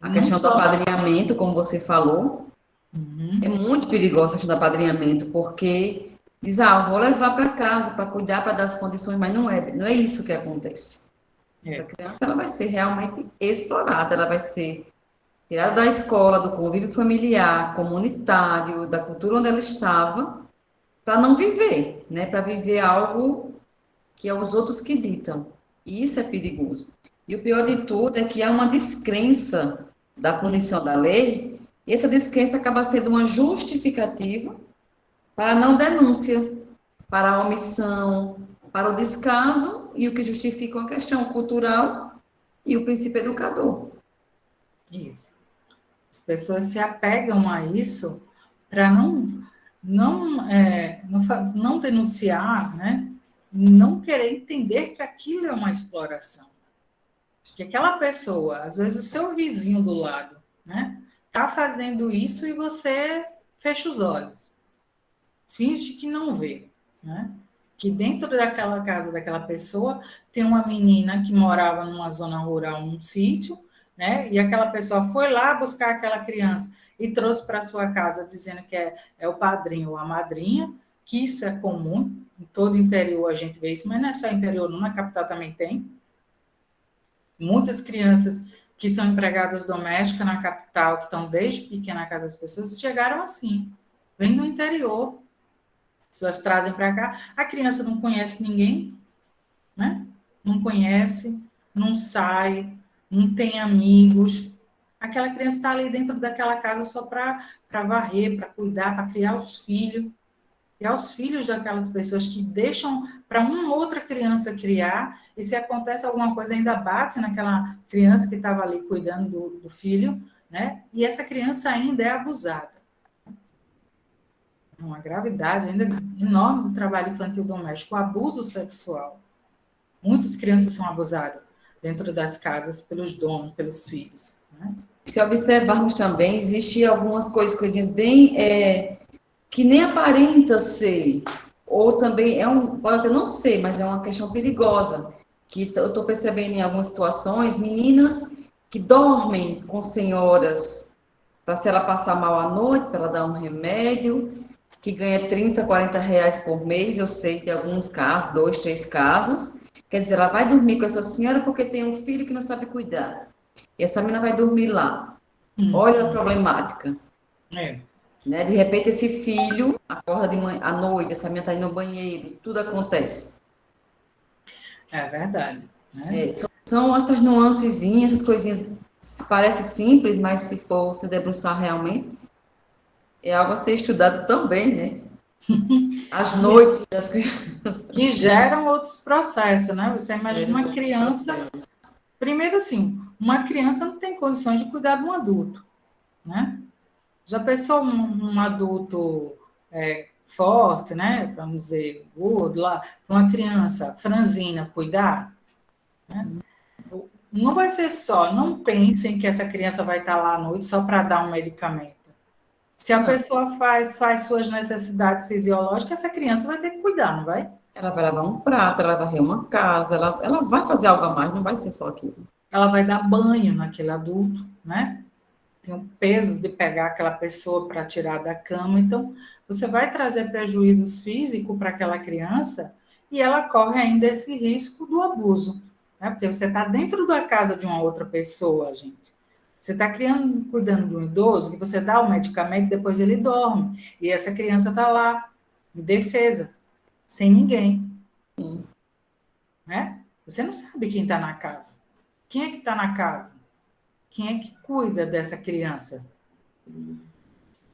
S6: A questão do apadrinhamento, como você falou, é muito perigosa a questão do apadrinhamento, porque diz, vou levar para casa para cuidar, para dar as condições, mas não é isso que acontece. Essa criança ela vai ser realmente explorada, ela vai ser tirada da escola, do convívio familiar, comunitário, da cultura onde ela estava, para não viver, né? Para viver algo que é os outros que ditam. E isso é perigoso. E o pior de tudo é que há uma descrença da punição da lei, e essa descrença acaba sendo uma justificativa para a não denúncia, para a omissão, para o descaso, e o que justifica uma questão cultural e o princípio educador.
S1: Isso. As pessoas se apegam a isso para não denunciar, né? Não querer entender que aquilo é uma exploração. Que aquela pessoa, às vezes o seu vizinho do lado, né, está fazendo isso e você fecha os olhos. Finge que não vê. Né? Que dentro daquela casa daquela pessoa tem uma menina que morava numa zona rural, num sítio, né? E aquela pessoa foi lá buscar aquela criança e trouxe para sua casa dizendo que é o padrinho ou a madrinha, que isso é comum, em todo o interior a gente vê isso, mas não é só interior, não, na capital também tem. Muitas crianças que são empregadas domésticas na capital, que estão desde pequena na casa das pessoas, chegaram assim, vêm do interior. As pessoas trazem para cá, a criança não conhece ninguém, né? Não conhece, não sai, não tem amigos. Aquela criança está ali dentro daquela casa só para varrer, para cuidar, para criar os filhos. E aos filhos daquelas pessoas que deixam para uma outra criança criar, e se acontece alguma coisa, ainda bate naquela criança que estava ali cuidando do filho, né? E essa criança ainda é abusada. É uma gravidade ainda enorme do trabalho infantil doméstico, o abuso sexual. Muitas crianças são abusadas dentro das casas pelos donos, pelos filhos, né?
S6: Se observarmos também, existem algumas coisinhas bem que nem aparenta ser, ou também pode até não ser, mas é uma questão perigosa, que eu estou percebendo em algumas situações, meninas que dormem com senhoras, para se ela passar mal à noite, para ela dar um remédio, que ganha 30, 40 reais por mês, eu sei que alguns casos, 2, 3 casos, quer dizer, ela vai dormir com essa senhora porque tem um filho que não sabe cuidar, e essa menina vai dormir lá. Olha a problemática. Né? De repente, esse filho acorda de manhã, à noite, essa menina está indo no banheiro, tudo acontece.
S1: É verdade. Né?
S6: São essas nuancezinhas, essas coisinhas, parece simples, mas se for se debruçar realmente, é algo a ser estudado também, né? As noites das crianças.
S1: Que geram outros processos, né? Você imagina uma criança... Primeiro, assim, uma criança não tem condições de cuidar de um adulto, né? Já pensou um adulto forte, né? Vamos dizer, gordo, lá, para uma criança franzina cuidar? Né? Não vai ser só, não pensem que essa criança vai estar lá à noite só para dar um medicamento. Se a pessoa faz suas necessidades fisiológicas, essa criança vai ter que cuidar, não vai?
S6: Ela vai lavar um prato, ela vai varrer uma casa, ela vai fazer algo a mais, não vai ser só aquilo.
S1: Ela vai dar banho naquele adulto, né? Tem o peso de pegar aquela pessoa para tirar da cama. Então, você vai trazer prejuízos físicos para aquela criança e ela corre ainda esse risco do abuso, né? Porque você está dentro da casa de uma outra pessoa, gente. Você está cuidando de um idoso, que você dá o medicamento, depois ele dorme. E essa criança está lá, indefesa, sem ninguém. Né? Você não sabe quem está na casa. Quem é que está na casa? Quem é que cuida dessa criança?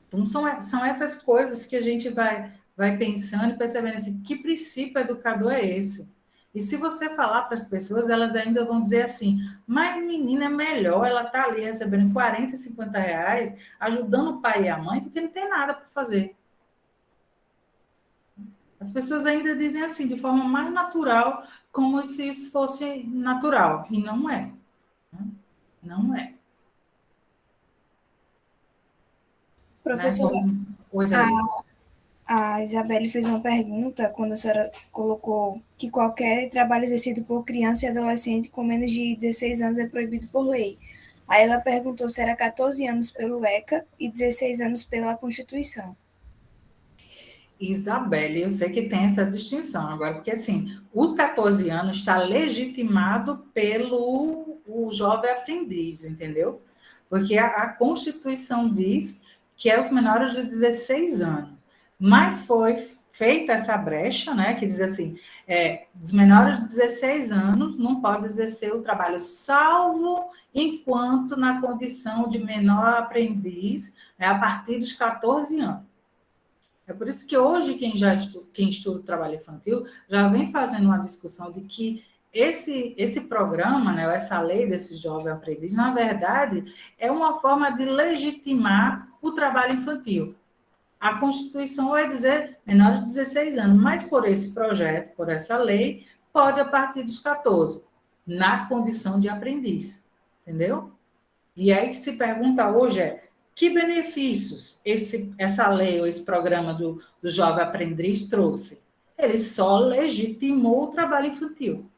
S1: Então, são essas coisas que a gente vai pensando e percebendo assim, que princípio educador é esse? E se você falar para as pessoas, elas ainda vão dizer assim, mas menina, é melhor ela estar ali recebendo 40, 50 reais, ajudando o pai e a mãe, porque não tem nada para fazer. As pessoas ainda dizem assim, de forma mais natural, como se isso fosse natural. E não é. Não é.
S3: Professora,
S1: Né?
S3: a Isabelle fez uma pergunta quando a senhora colocou que qualquer trabalho exercido por criança e adolescente com menos de 16 anos é proibido por lei. Aí ela perguntou se era 14 anos pelo ECA e 16 anos pela Constituição.
S1: Isabelle, eu sei que tem essa distinção agora, porque assim, o 14 anos está legitimado pelo o jovem aprendiz, entendeu? Porque a Constituição diz que é os menores de 16 anos. Mas foi feita essa brecha, né, que diz assim, os menores de 16 anos não podem exercer o trabalho, salvo enquanto na condição de menor aprendiz, né, a partir dos 14 anos. É por isso que hoje quem estuda o trabalho infantil já vem fazendo uma discussão de que esse programa, né, essa lei desse jovem aprendiz, na verdade, é uma forma de legitimar o trabalho infantil. A Constituição vai dizer menor de 16 anos, mas por esse projeto, por essa lei, pode a partir dos 14, na condição de aprendiz, entendeu? E aí que se pergunta hoje que benefícios essa lei ou esse programa do jovem aprendiz trouxe? Ele só legitimou o trabalho infantil,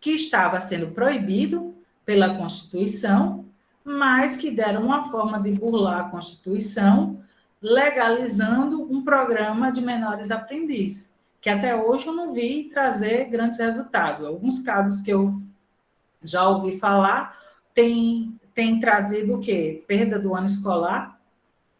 S1: que estava sendo proibido pela Constituição, mas que deram uma forma de burlar a Constituição, legalizando um programa de menores aprendizes, que até hoje eu não vi trazer grandes resultados. Alguns casos que eu já ouvi falar tem trazido o quê? Perda do ano escolar,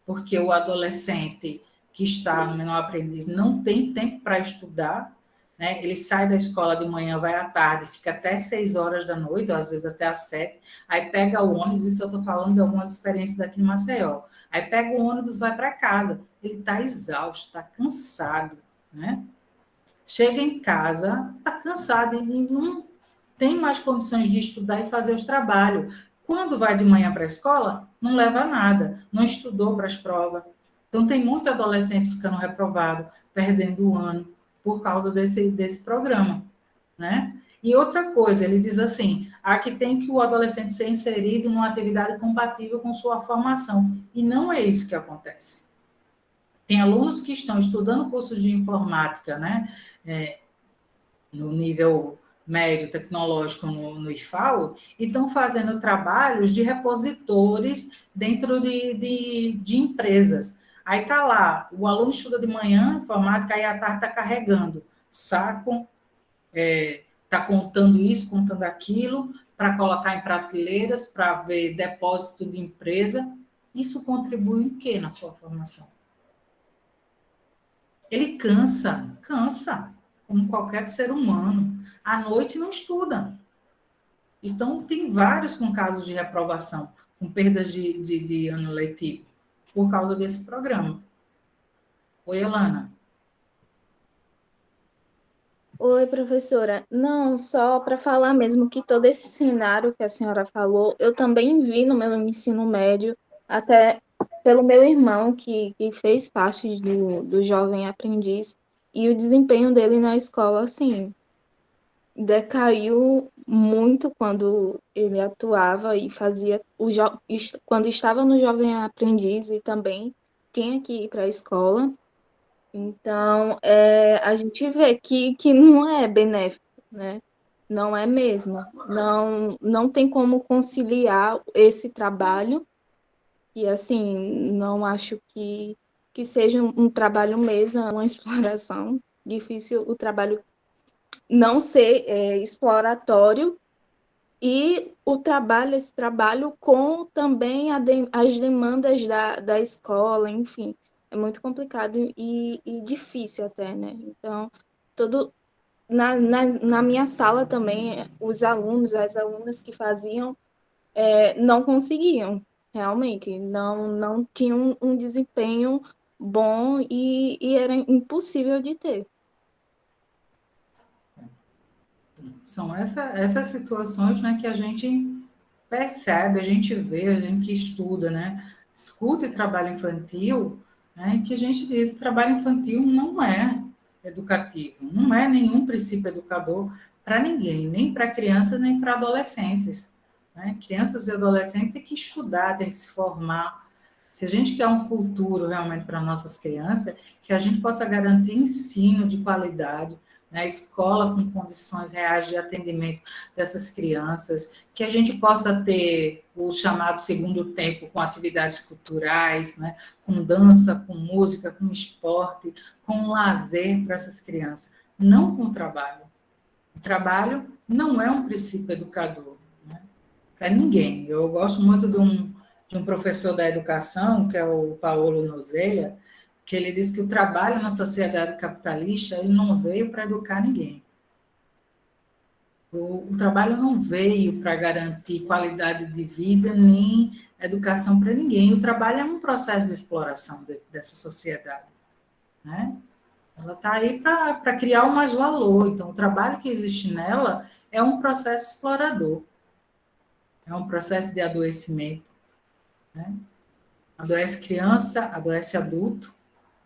S1: porque o adolescente que está no menor aprendiz não tem tempo para estudar, né? Ele sai da escola de manhã, vai à tarde, fica até 6 horas da noite, ou às vezes até às 7, aí pega o ônibus, isso eu estou falando de algumas experiências daqui em Maceió, aí pega o ônibus, vai para casa, ele está exausto, está cansado, né? Chega em casa, está cansado e não tem mais condições de estudar e fazer os trabalhos. Quando vai de manhã para a escola, não leva nada, não estudou para as provas. Então, tem muito adolescente ficando reprovado, perdendo o ano, por causa desse programa, né? E outra coisa, ele diz assim, aqui tem que o adolescente ser inserido numa atividade compatível com sua formação, e não é isso que acontece. Tem alunos que estão estudando cursos de informática, né? No nível médio tecnológico no IFAO, e estão fazendo trabalhos de repositores dentro de empresas. Aí está lá, o aluno estuda de manhã informática, aí à tarde está carregando saco, está contando isso, contando aquilo, para colocar em prateleiras, para ver depósito de empresa. Isso contribui em quê na sua formação? Ele cansa, como qualquer ser humano. À noite não estuda. Então, tem vários com casos de reprovação, com perdas de ano letivo, por causa desse programa. Oi, Elana.
S7: Oi, professora. Não, só para falar mesmo que todo esse cenário que a senhora falou, eu também vi no meu ensino médio, até pelo meu irmão, que fez parte do Jovem Aprendiz, e o desempenho dele na escola, assim, decaiu muito quando ele atuava e fazia quando estava no Jovem Aprendiz e também tinha que ir para a escola. Então, a gente vê que não é benéfico, né? Não é mesmo. Não tem como conciliar esse trabalho, e assim, não acho que seja um trabalho mesmo, é uma exploração. Difícil o trabalho não ser exploratório, e esse trabalho com também as demandas da escola, enfim, é muito complicado e difícil até, né? Então, na minha sala também, os alunos, as alunas que faziam, não conseguiam, realmente, não tinham um desempenho bom e era impossível de ter.
S1: São essas situações, né, que a gente percebe, a gente vê, a gente que estuda, né, escuta e trabalho infantil, né, que a gente diz que trabalho infantil não é educativo, não é nenhum princípio educador para ninguém, nem para crianças, nem para adolescentes. Né? Crianças e adolescentes têm que estudar, têm que se formar. Se a gente quer um futuro realmente para nossas crianças, que a gente possa garantir ensino de qualidade, né, escola com condições reais de atendimento dessas crianças, que a gente possa ter o chamado segundo tempo com atividades culturais, né, com dança, com música, com esporte, com lazer para essas crianças, não com trabalho. O trabalho não é um princípio educador, né, para ninguém. Eu gosto muito de um professor da educação, que é o Paulo Nozelha, que ele diz que o trabalho na sociedade capitalista ele não veio para educar ninguém. O trabalho não veio para garantir qualidade de vida nem educação para ninguém. O trabalho é um processo de exploração dessa sociedade. Né? Ela está aí para criar o mais valor. Então, o trabalho que existe nela é um processo explorador. É um processo de adoecimento. Né? Adoece criança, adoece adulto.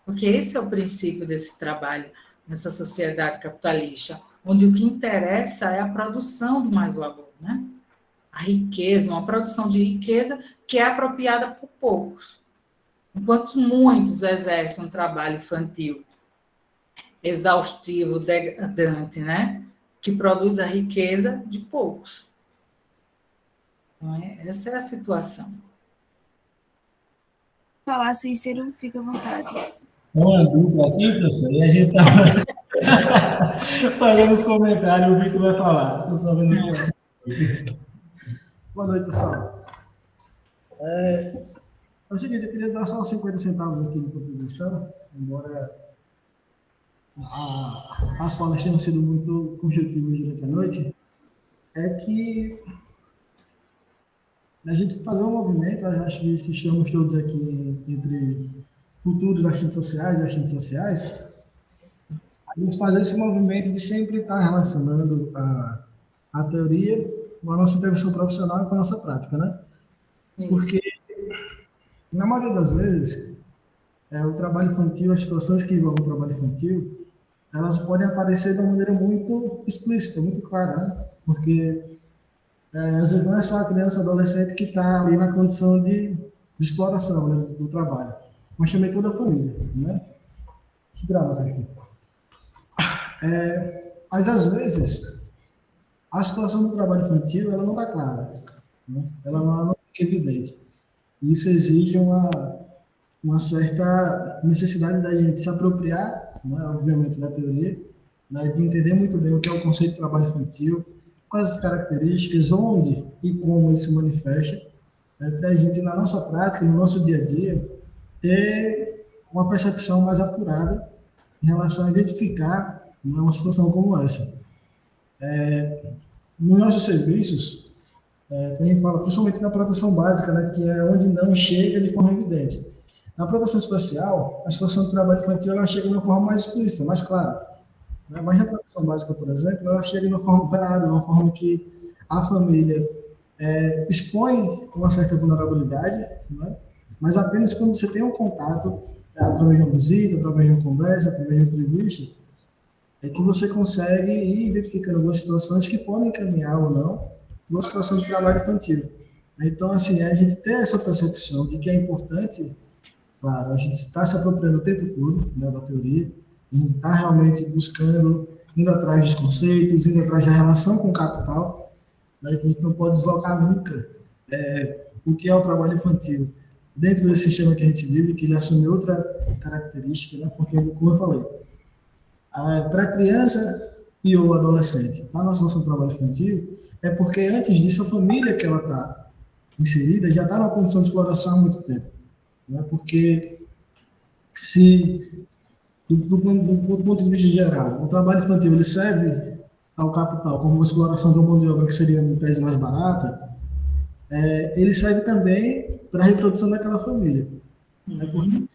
S1: Porque esse é o princípio desse trabalho nessa sociedade capitalista, onde o que interessa é a produção do mais valor, né? A riqueza, uma produção de riqueza que é apropriada por poucos. Enquanto muitos exercem um trabalho infantil exaustivo, degradante, né? Que produz a riqueza de poucos. Não é? Essa é a situação.
S3: Falar, Cícero, fica à vontade.
S8: Uma dupla aqui, professor, e a gente está fazendo os comentários, o Vitor vai falar. Estou só vendo os comentários.
S9: Boa noite, pessoal. É o seguinte, eu queria dar só 50 centavos aqui de contribuição, embora as falas tenham sido muito construtivas durante a noite, é que a gente fazer um movimento, acho que estamos todos aqui entre futuros agentes sociais e agentes sociais, a gente fazer esse movimento de sempre estar relacionando a teoria com a nossa intervenção profissional e com a nossa prática, né? Porque, na maioria das vezes, o trabalho infantil, as situações que envolvem o trabalho infantil, elas podem aparecer de uma maneira muito explícita, muito clara, né? Porque, às vezes, não é só a criança ou adolescente que está ali na condição de exploração, né, do trabalho, mas também toda a família, né? Que dramas aqui. Mas, às vezes, a situação do trabalho infantil, ela não está clara, né? Ela não fica evidente. E isso exige uma certa necessidade da gente se apropriar, né, obviamente, da teoria, né, de entender muito bem o que é o conceito de trabalho infantil, quais as características, onde e como ele se manifesta, né, para a gente, na nossa prática, no nosso dia a dia, ter uma percepção mais apurada em relação a identificar, né, uma situação como essa. Nos nossos serviços, a gente fala principalmente na proteção básica, né, que é onde não chega de forma evidente. Na proteção especial, a situação do trabalho infantil ela chega de uma forma mais explícita, mais clara. Né? Mas na proteção básica, por exemplo, ela chega de uma forma velada, de uma forma que a família expõe uma certa vulnerabilidade, né? Mas apenas quando você tem um contato, através de uma visita, através de uma conversa, através de uma entrevista, é que você consegue ir identificando algumas situações que podem encaminhar ou não uma situação de trabalho infantil. Então, assim, a gente ter essa percepção de que é importante, claro, a gente está se apropriando o tempo todo, né, da teoria, a gente está realmente buscando, indo atrás dos conceitos, indo atrás da relação com o capital, né, que a gente não pode deslocar nunca o que é o trabalho infantil dentro desse sistema que a gente vive, que ele assume outra característica, né, porque, como eu falei, para a criança e o adolescente, a nossa noção do trabalho infantil é porque antes disso a família que ela está inserida já está numa condição de exploração há muito tempo, né? Porque se do ponto de vista geral o trabalho infantil ele serve ao capital como uma exploração de uma mão de obra que seria em tese mais barata, ele serve também para a reprodução daquela família, né? Porque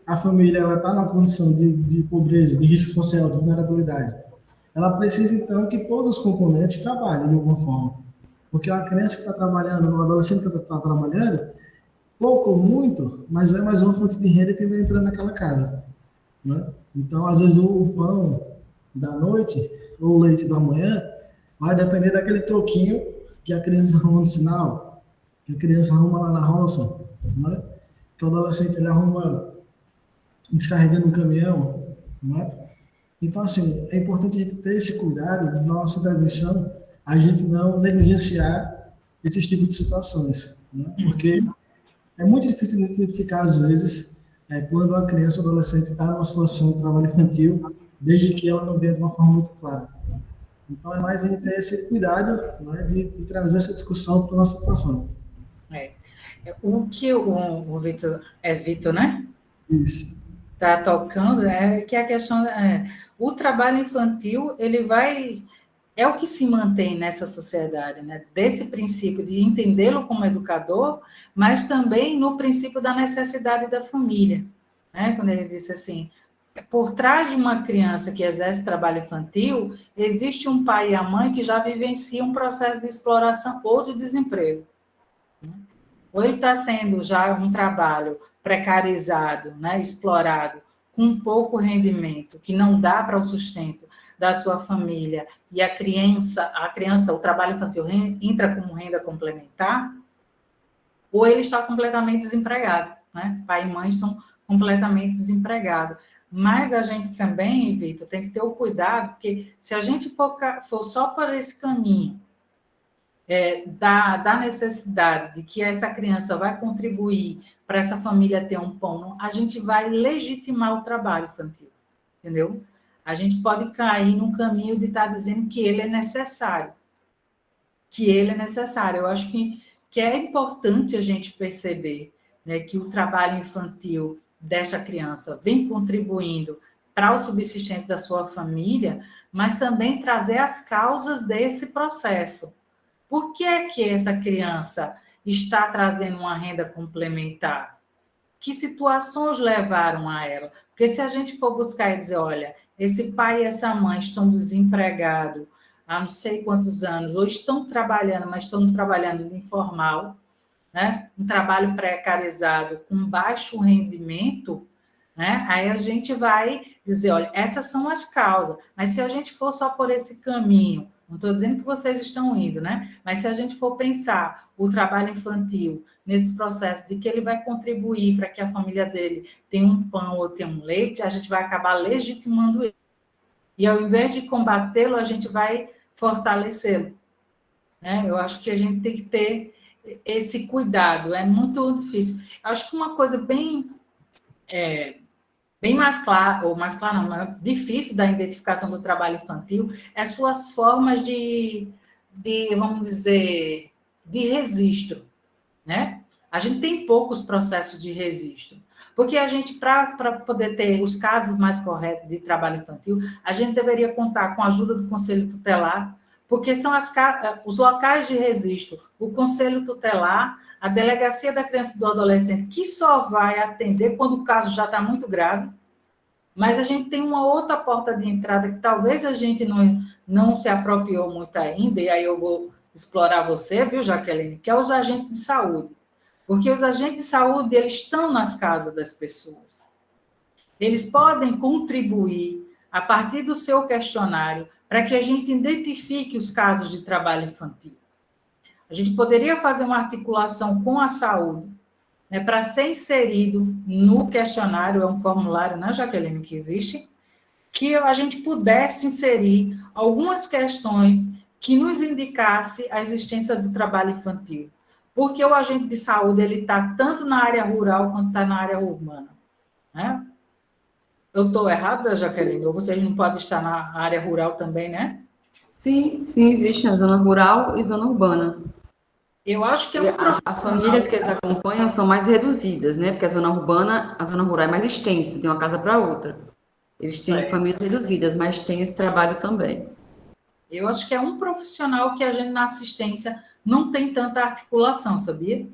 S9: a família ela está na condição de pobreza, de risco social, de vulnerabilidade. Ela precisa, então, que todos os componentes trabalhem de alguma forma. Porque uma criança que está trabalhando, um adolescente que está trabalhando, pouco ou muito, mas é mais uma fonte de renda que vai entrando naquela casa, né? Então, às vezes, o pão da noite ou o leite da manhã vai depender daquele troquinho que a criança arruma no sinal, que a criança arruma lá na roça, né? Que o adolescente ele arruma descarregando um caminhão, né? Então, assim, é importante a gente ter esse cuidado na nossa intervenção, a gente não negligenciar esses tipos de situações, né? Porque é muito difícil identificar, às vezes, quando a criança ou adolescente está numa situação de trabalho infantil, desde que ela não venha de uma forma muito clara. Então, é mais a gente ter esse cuidado, né, de trazer essa discussão para a nossa situação.
S1: O que o Vitor, Vitor, né?
S9: Isso.
S1: Está tocando, que a questão o trabalho infantil é o que se mantém nessa sociedade, né? Desse princípio de entendê-lo como educador, mas também no princípio da necessidade da família, né? Quando ele disse assim, por trás de uma criança que exerce trabalho infantil, existe um pai e a mãe que já vivenciam um processo de exploração ou de desemprego. Ou ele está sendo já um trabalho precarizado, né, explorado, com pouco rendimento, que não dá para o sustento da sua família, e a criança, o trabalho infantil entra como renda complementar, ou ele está completamente desempregado, né? Pai e mãe estão completamente desempregados. Mas a gente também, Vitor, tem que ter o cuidado, porque se a gente for só por esse caminho, da necessidade de que essa criança vai contribuir para essa família ter um pão, a gente vai legitimar o trabalho infantil, entendeu? A gente pode cair num caminho de estar dizendo que ele é necessário. Eu acho que é importante a gente perceber, né, que o trabalho infantil desta criança vem contribuindo para o subsistente da sua família, mas também trazer as causas desse processo. Por que é que essa criança está trazendo uma renda complementar? Que situações levaram a ela? Porque se a gente for buscar e dizer, olha, esse pai e essa mãe estão desempregados há não sei quantos anos, ou estão trabalhando, mas estão trabalhando no informal, né? Um trabalho precarizado com baixo rendimento, né? Aí a gente vai dizer, olha, essas são as causas. Mas se a gente for só por esse caminho, não estou dizendo que vocês estão indo, né? Mas se a gente for pensar o trabalho infantil nesse processo de que ele vai contribuir para que a família dele tenha um pão ou tenha um leite, a gente vai acabar legitimando ele. E ao invés de combatê-lo, a gente vai fortalecê-lo, né? Eu acho que a gente tem que ter esse cuidado, é muito difícil. Eu acho que uma coisa bem mais clara, ou mais clara não, mas difícil da identificação do trabalho infantil é suas formas de vamos dizer, de registro, né? A gente tem poucos processos de registro, porque a gente, para poder ter os casos mais corretos de trabalho infantil, a gente deveria contar com a ajuda do Conselho Tutelar, porque são os locais de registro, o Conselho Tutelar, a Delegacia da Criança e do Adolescente, que só vai atender quando o caso já está muito grave, mas a gente tem uma outra porta de entrada que talvez a gente não se apropriou muito ainda, e aí eu vou explorar você, viu, Jaqueline, que é os agentes de saúde. Porque os agentes de saúde, eles estão nas casas das pessoas. Eles podem contribuir, a partir do seu questionário, para que a gente identifique os casos de trabalho infantil. A gente poderia fazer uma articulação com a saúde, né, para ser inserido no questionário, é um formulário, né, Jaqueline, que existe, que a gente pudesse inserir algumas questões que nos indicasse a existência do trabalho infantil. Porque o agente de saúde ele está tanto na área rural quanto está na área urbana, né? Eu estou errada, Jaqueline? Ou vocês não podem estar na área rural também, né?
S10: Sim, existe a zona rural e zona urbana.
S1: Eu acho que é
S10: As famílias que eles acompanham são mais reduzidas, né? Porque a zona rural é mais extensa, de uma casa para outra. Eles têm famílias reduzidas, mas tem esse trabalho também.
S1: Eu acho que é um profissional que a gente na assistência não tem tanta articulação, sabia?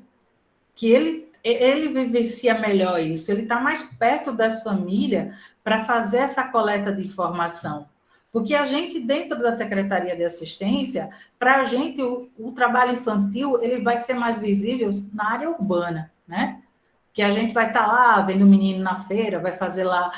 S1: Que ele vivencia melhor isso, ele está mais perto das famílias para fazer essa coleta de informação. Porque a gente, dentro da Secretaria de Assistência, para a gente, o trabalho infantil ele vai ser mais visível na área urbana, né? Que a gente vai estar lá, vendo o menino na feira, vai fazer lá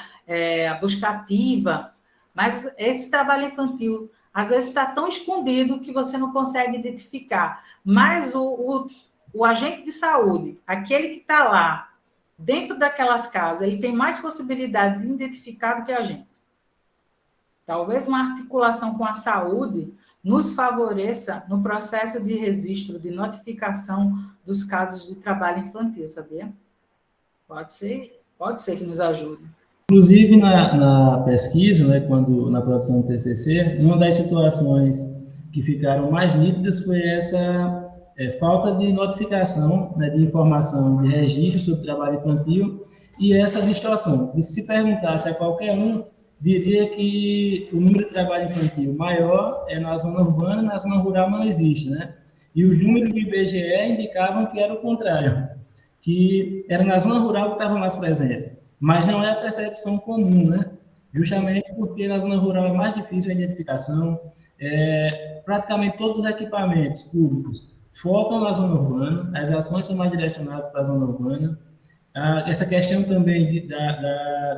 S1: a busca ativa, mas esse trabalho infantil, às vezes, está tão escondido que você não consegue identificar. Mas o agente de saúde, aquele que está lá, dentro daquelas casas, ele tem mais possibilidade de identificar do que a gente. Talvez uma articulação com a saúde nos favoreça no processo de registro, de notificação dos casos de trabalho infantil, sabia? Pode ser que nos ajude.
S8: Inclusive, na pesquisa, né, na produção do TCC, uma das situações que ficaram mais nítidas foi essa falta de notificação, né, de informação, de registro sobre trabalho infantil e essa distorção. E se perguntasse a qualquer um, diria que o número de trabalho infantil maior é na zona urbana, na zona rural não existe, né? E os números do IBGE indicavam que era o contrário, que era na zona rural que estava mais presente. Mas não é a percepção comum, né? Justamente porque na zona rural é mais difícil a identificação. Praticamente todos os equipamentos públicos focam na zona urbana, as ações são mais direcionadas para a zona urbana. Essa questão também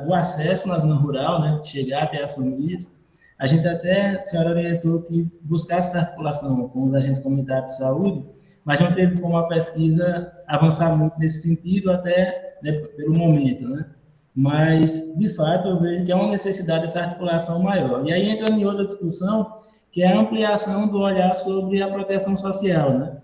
S8: do acesso na zona rural, né? De chegar até as famílias. A gente até, a senhora orientou que buscasse essa articulação com os agentes comunitários de saúde, mas não teve como a pesquisa avançar muito nesse sentido, até, né, pelo momento, né? Mas, de fato, eu vejo que há uma necessidade dessa articulação maior. E aí entra em outra discussão, que é a ampliação do olhar sobre a proteção social, né?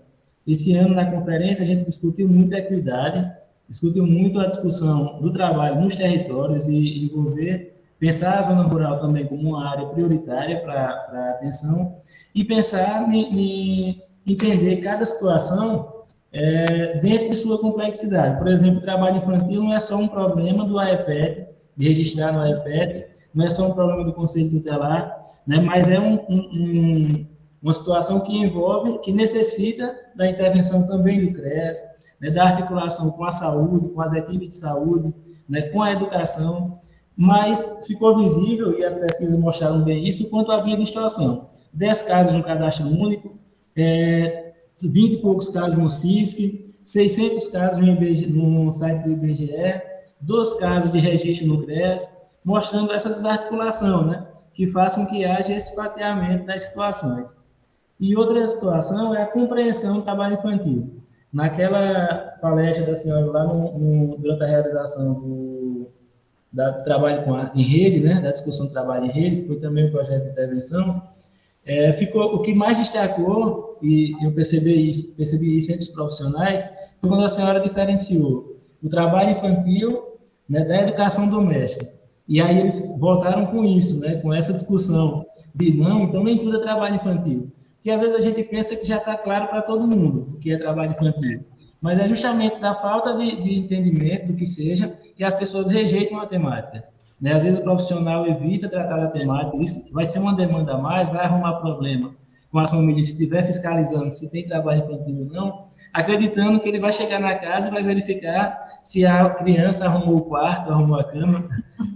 S8: Esse ano, na conferência, a gente discutiu muito a equidade, discutiu muito a discussão do trabalho nos territórios e envolver, pensar a zona rural também como uma área prioritária para atenção e pensar em entender cada situação dentro de sua complexidade. Por exemplo, o trabalho infantil não é só um problema do AEPET, de registrar no AEPET, não é só um problema do Conselho Tutelar, né, mas é uma situação que envolve, que necessita da intervenção também do CREAS, né, da articulação com a saúde, com as equipes de saúde, né, com a educação, mas ficou visível, e as pesquisas mostraram bem isso, quanto havia distorção. 10 casos de um cadastro único, 20 e poucos casos no CISC, 600 casos no site do IBGE, 2 casos de registro no CREAS, mostrando essa desarticulação, né, que faz com que haja esse fatiamento das situações. E outra situação é a compreensão do trabalho infantil. Naquela palestra da senhora lá, durante a realização do trabalho em rede, né, da discussão do trabalho em rede, que foi também um projeto de intervenção, ficou o que mais destacou, e eu percebi isso entre os profissionais, foi quando a senhora diferenciou o trabalho infantil, né, da educação doméstica. E aí eles voltaram com isso, né, com essa discussão de não, então nem tudo é trabalho infantil. Porque às vezes a gente pensa que já está claro para todo mundo o que é trabalho infantil. Mas é justamente da falta de entendimento do que seja que as pessoas rejeitam a temática. Né? Às vezes o profissional evita tratar da temática, isso vai ser uma demanda a mais, vai arrumar problema com as famílias se estiver fiscalizando se tem trabalho infantil ou não, acreditando que ele vai chegar na casa e vai verificar se a criança arrumou o quarto, arrumou a cama,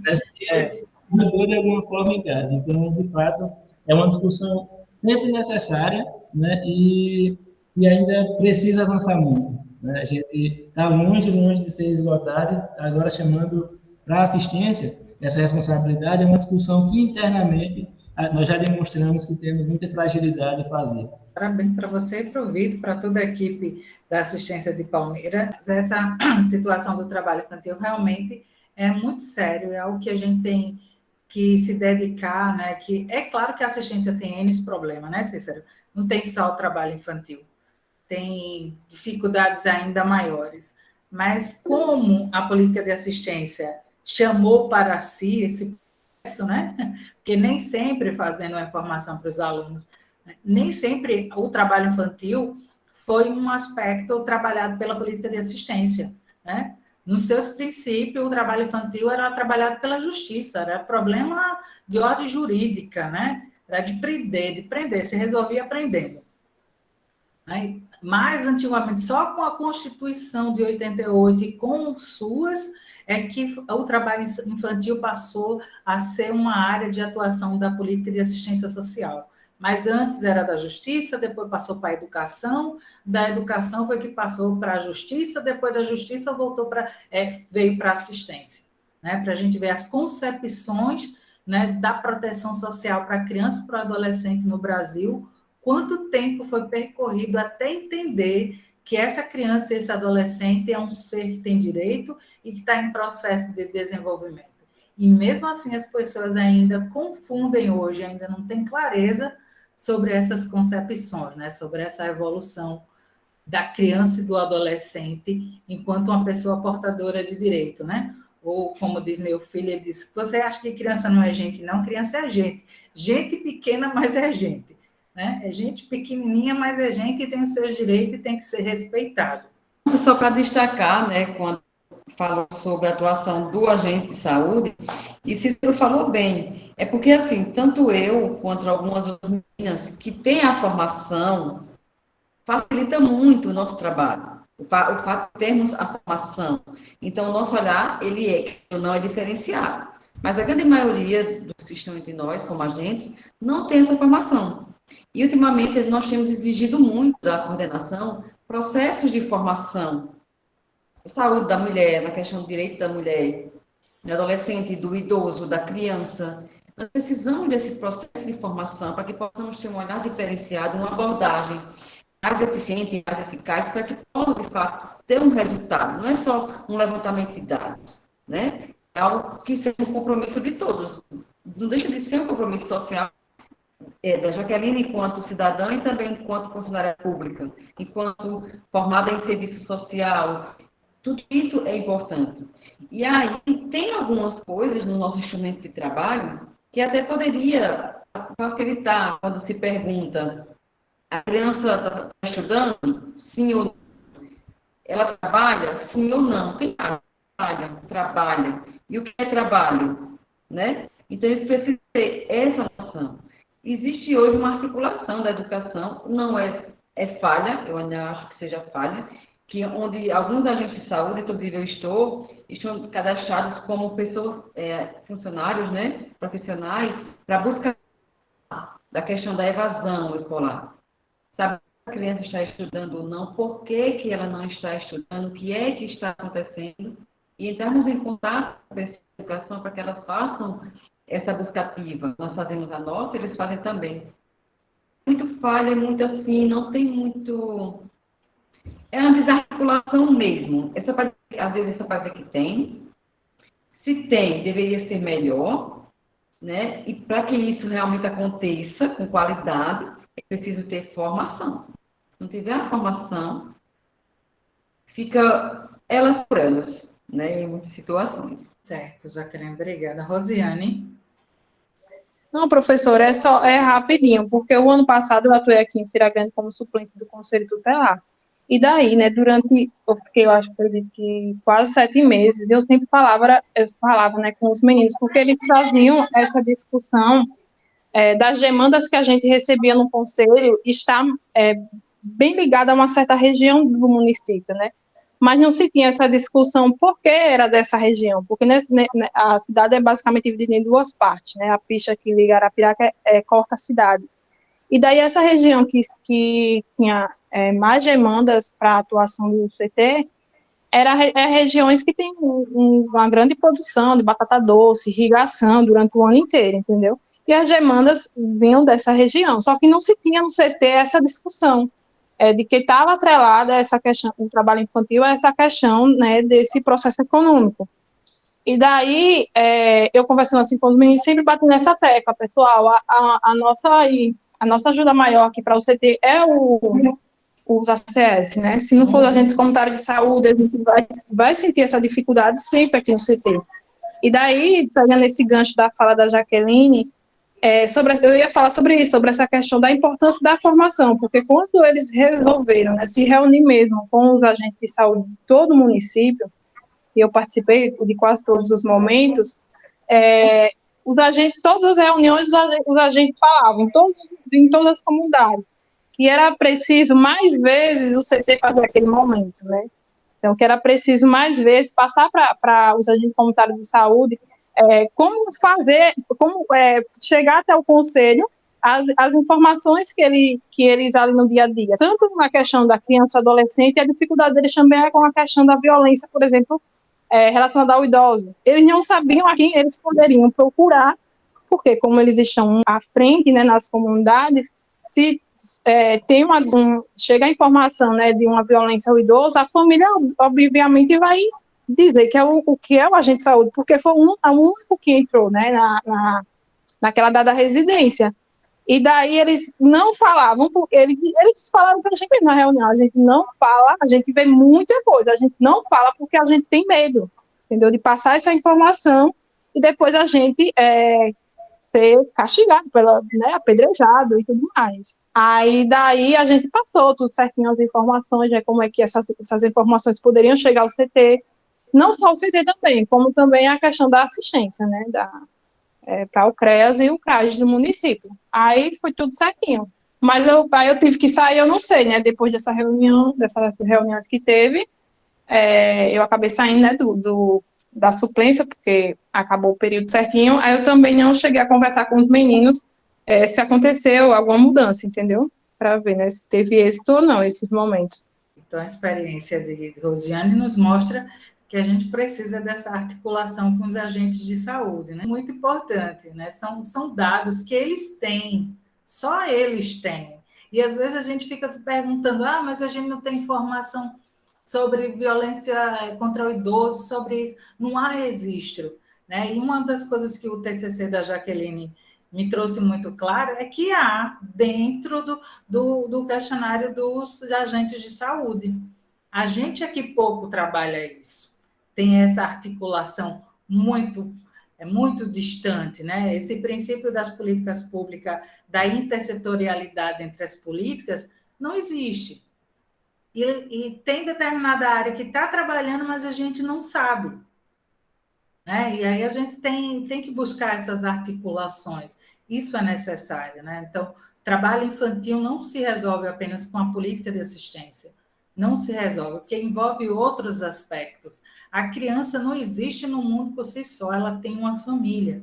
S8: né? Se mudou de alguma forma em casa. Então, de fato, é uma discussão sempre necessária, né? E ainda precisa avançar muito. Né? A gente está longe de ser esgotado, está agora chamando para assistência. Essa responsabilidade é uma discussão que internamente nós já demonstramos que temos muita fragilidade em fazer.
S1: Parabéns para você e para o Vitor, para toda a equipe da assistência de Palmeiras. Essa situação do trabalho infantil realmente é muito sério, é algo que a gente tem que se dedicar, né? Que é claro que a assistência tem N problemas, né, Cícero? Não tem só o trabalho infantil, tem dificuldades ainda maiores. Mas como a política de assistência chamou para si esse processo, né? Porque nem sempre fazendo a informação para os alunos, nem sempre o trabalho infantil foi um aspecto trabalhado pela política de assistência, né? Nos seus princípios, o trabalho infantil era trabalhado pela justiça, era problema de ordem jurídica, né? Era de prender, se resolvia prendendo. Né? Mas, antigamente, só com a Constituição de 88 e com suas, é que o trabalho infantil passou a ser uma área de atuação da política de assistência social. Mas antes era da justiça, depois passou para a educação, da educação foi que passou para a justiça, depois da justiça veio para a assistência. Né? Para a gente ver as concepções, né, da proteção social para a criança e para o adolescente no Brasil, quanto tempo foi percorrido até entender que essa criança e esse adolescente é um ser que tem direito e que está em processo de desenvolvimento. E mesmo assim as pessoas ainda confundem hoje, ainda não têm clareza sobre essas concepções, né? Sobre essa evolução da criança e do adolescente enquanto uma pessoa portadora de direito, né? Ou, como diz meu filho, ele diz, você acha que criança não é gente? Não, criança é gente. Gente pequena, mas é gente. Né? É gente pequenininha, mas é gente e tem os seus direitos e tem que ser respeitado.
S6: Só para destacar, né, quando falou sobre a atuação do agente de saúde, e Cícero falou bem, é porque, assim, tanto eu quanto algumas outras meninas que têm a formação, facilita muito o nosso trabalho, o fato de termos a formação. Então, o nosso olhar, ele não é diferenciado. Mas a grande maioria dos que estão entre nós, como agentes, não tem essa formação. E, ultimamente, nós temos exigido muito da coordenação processos de formação, saúde da mulher, na questão do direito da mulher, do adolescente, do idoso, da criança. Nós precisamos desse processo de formação para que possamos ter um olhar diferenciado, uma abordagem mais eficiente, mais eficaz, para que possa, de fato, ter um resultado. Não é só um levantamento de dados, né? É algo que seja um compromisso de todos. Não deixa de ser um compromisso social
S10: da Jaqueline enquanto cidadã e também enquanto funcionária pública, enquanto formada em serviço social. Tudo isso é importante. E aí, tem algumas coisas no nosso instrumento de trabalho que até poderia facilitar quando se pergunta: a criança está estudando? Sim ou não? Ela trabalha? Sim ou não? Tem trabalha. E o que é trabalho? Né? Então, a gente precisa ter essa noção. Existe hoje uma articulação da educação, não é falha, eu ainda acho que seja falha, que onde alguns agentes de saúde, inclusive eu estão cadastrados como pessoas, funcionários, né, profissionais, para buscar da questão da evasão escolar. Sabe se a criança está estudando ou não, por que que ela não está estudando, o que é que está acontecendo, e entrarmos em contato com a educação para que elas façam essa busca ativa. Nós fazemos a nossa, eles fazem também. Muito falha, muito assim, não tem muito... É uma desarticulação mesmo. Às vezes essa parte que tem. Se tem, deveria ser melhor, né? E para que isso realmente aconteça com qualidade, é preciso ter formação. Se não tiver a formação, fica elas por elas, né? Em muitas situações.
S1: Certo, Jaqueline, obrigada. Rosiane?
S5: Não, professora, é rapidinho, porque o ano passado eu atuei aqui em Feira Grande como suplente do Conselho Tutelar. E daí, né, eu fiquei, eu acho que quase 7 meses, eu sempre falava, né, com os meninos, porque eles faziam essa discussão das demandas que a gente recebia no conselho, está bem ligada a uma certa região do município, né? Mas não se tinha essa discussão por que era dessa região, porque a cidade é basicamente dividida em 2 partes, né? A pista que liga Arapiraca corta a cidade. E daí essa região que tinha mais demandas para a atuação do CT regiões que têm uma grande produção de batata doce, irrigação durante o ano inteiro, entendeu? E as demandas vinham dessa região, só que não se tinha no CT essa discussão de que estava atrelada essa questão, o trabalho infantil, a essa questão, né, desse processo econômico. E daí, eu conversando assim com os meninos, sempre batendo nessa tecla, pessoal, a nossa ajuda maior aqui para o CT é os ACS, né? Se não for agentes comunitários de saúde, a gente vai sentir essa dificuldade sempre aqui no CT. E daí, pegando esse gancho da fala da Jaqueline, eu ia falar sobre isso, sobre essa questão da importância da formação, porque quando eles resolveram, né, se reunir mesmo com os agentes de saúde de todo o município, e eu participei de quase todos os momentos, todas as reuniões, os agentes falavam, em todas as comunidades, que era preciso mais vezes o CT fazer aquele momento, né? Então, que era preciso mais vezes passar para os agentes comunitários de saúde como chegar até o conselho as informações que eles ali no dia a dia, tanto na questão da criança e adolescente, e a dificuldade deles também é com a questão da violência, por exemplo, relacionada ao idoso. Eles não sabiam a quem eles poderiam procurar, porque como eles estão à frente, né, nas comunidades, se chega a informação, né, de uma violência ao idoso, a família obviamente vai dizer que o que é o agente de saúde, porque foi o único que entrou, né, naquela dada residência. E daí eles não falavam, porque eles falaram para a gente na reunião, a gente não fala, a gente vê muita coisa, a gente não fala porque a gente tem medo, entendeu, de passar essa informação e depois a gente ser castigado, né, apedrejado e tudo mais. Aí daí a gente passou tudo certinho as informações, né, como é que essas informações poderiam chegar ao CT, não só o CT também, como também a questão da assistência, né, para o CREAS e o CRAS do município. Aí foi tudo certinho. Mas aí eu tive que sair, eu não sei, né, depois dessas reuniões que teve, eu acabei saindo, né, da suplência, porque acabou o período certinho, aí eu também não cheguei a conversar com os meninos se aconteceu alguma mudança, entendeu? Para ver, né, se teve êxito ou não, esses momentos.
S1: Então, a experiência de Rosiane nos mostra que a gente precisa dessa articulação com os agentes de saúde, né? Muito importante, né? São dados que eles têm, só eles têm. E às vezes a gente fica se perguntando, mas a gente não tem informação sobre violência contra o idoso, sobre isso. Não há registro, né? E uma das coisas que o TCC da Jaqueline me trouxe muito claro é que há dentro do questionário dos agentes de saúde. A gente é que pouco trabalha isso. Tem essa articulação muito distante, né? Esse princípio das políticas públicas, da intersetorialidade entre as políticas, não existe. E tem determinada área que está trabalhando, mas a gente não sabe. Né? E aí a gente tem que buscar essas articulações. Isso é necessário. Né? Então, trabalho infantil não se resolve apenas com a política de assistência. Não se resolve, porque envolve outros aspectos. A criança não existe no mundo por si só, ela tem uma família.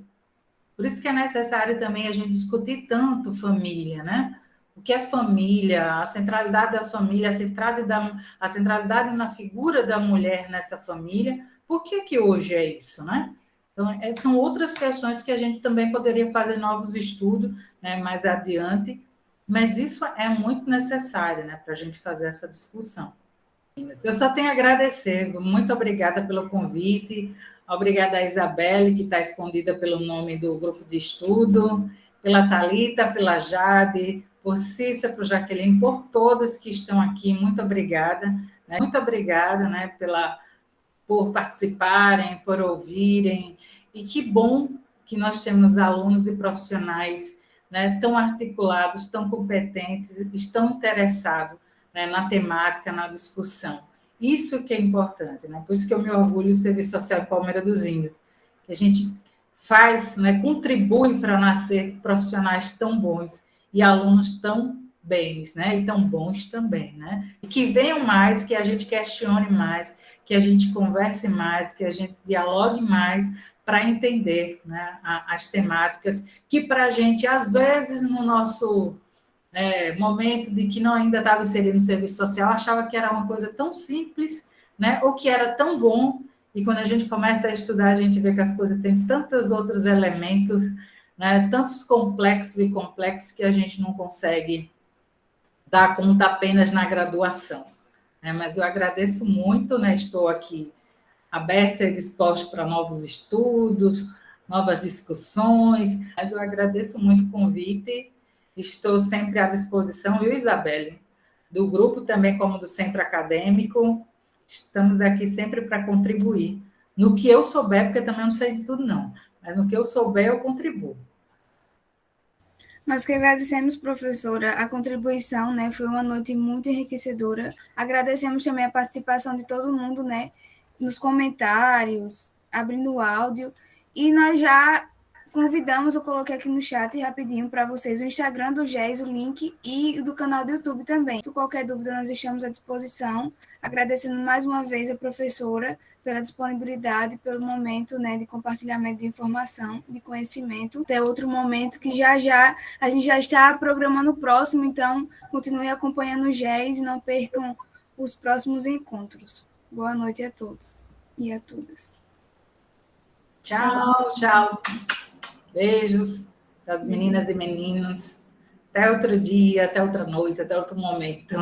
S1: Por isso que é necessário também a gente discutir tanto família, né? O que é família, a centralidade da família, a centralidade na figura da mulher nessa família. Por que hoje é isso, né? Então, são outras questões que a gente também poderia fazer novos estudos, né, mais adiante, mas isso é muito necessário, né, para a gente fazer essa discussão. Eu só tenho a agradecer, muito obrigada pelo convite, obrigada a Isabelle, que está escondida pelo nome do grupo de estudo, pela Thalita, pela Jade, por Cícera, por Jaqueline, por todos que estão aqui, muito obrigada, né? Muito obrigada, né, por participarem, por ouvirem, e que bom que nós temos alunos e profissionais, né, tão articulados, tão competentes, estão interessados, né, na temática, na discussão. Isso que é importante, né? Por isso que eu me orgulho do Serviço Social de Palmeira dos Índios, que a gente faz, né, contribui para nascer profissionais tão bons e alunos tão bens, né, e tão bons também, né? E que venham mais, que a gente questione mais, que a gente converse mais, que a gente dialogue mais para entender, né, as temáticas que para a gente, às vezes, no nosso momento de que não ainda estava inserido no serviço social, achava que era uma coisa tão simples, né, ou que era tão bom, e quando a gente começa a estudar, a gente vê que as coisas têm tantos outros elementos, né, tantos complexos e complexos que a gente não consegue dar conta apenas na graduação. Mas eu agradeço muito, né, estou aqui aberta e disposta para novos estudos, novas discussões, mas eu agradeço muito o convite, estou sempre à disposição, viu, Isabelle? Do grupo também, como do Centro Acadêmico, estamos aqui sempre para contribuir. No que eu souber, porque também não sei de tudo, não, mas no que eu souber, eu contribuo.
S3: Nós que agradecemos, professora, a contribuição, né? Foi uma noite muito enriquecedora. Agradecemos também a participação de todo mundo, né? Nos comentários, abrindo o áudio. E nós já convidamos, eu coloquei aqui no chat rapidinho para vocês o Instagram do GES, o link, e do canal do YouTube também. Se qualquer dúvida, nós estamos à disposição. Agradecendo mais uma vez a professora pela disponibilidade, pelo momento, né, de compartilhamento de informação, de conhecimento. Até outro momento que já a gente já está programando o próximo, então continue acompanhando o GES e não percam os próximos encontros. Boa noite a todos e a todas.
S1: Tchau, tchau. Beijos das meninas e meninos. Até outro dia, até outra noite, até outro momento.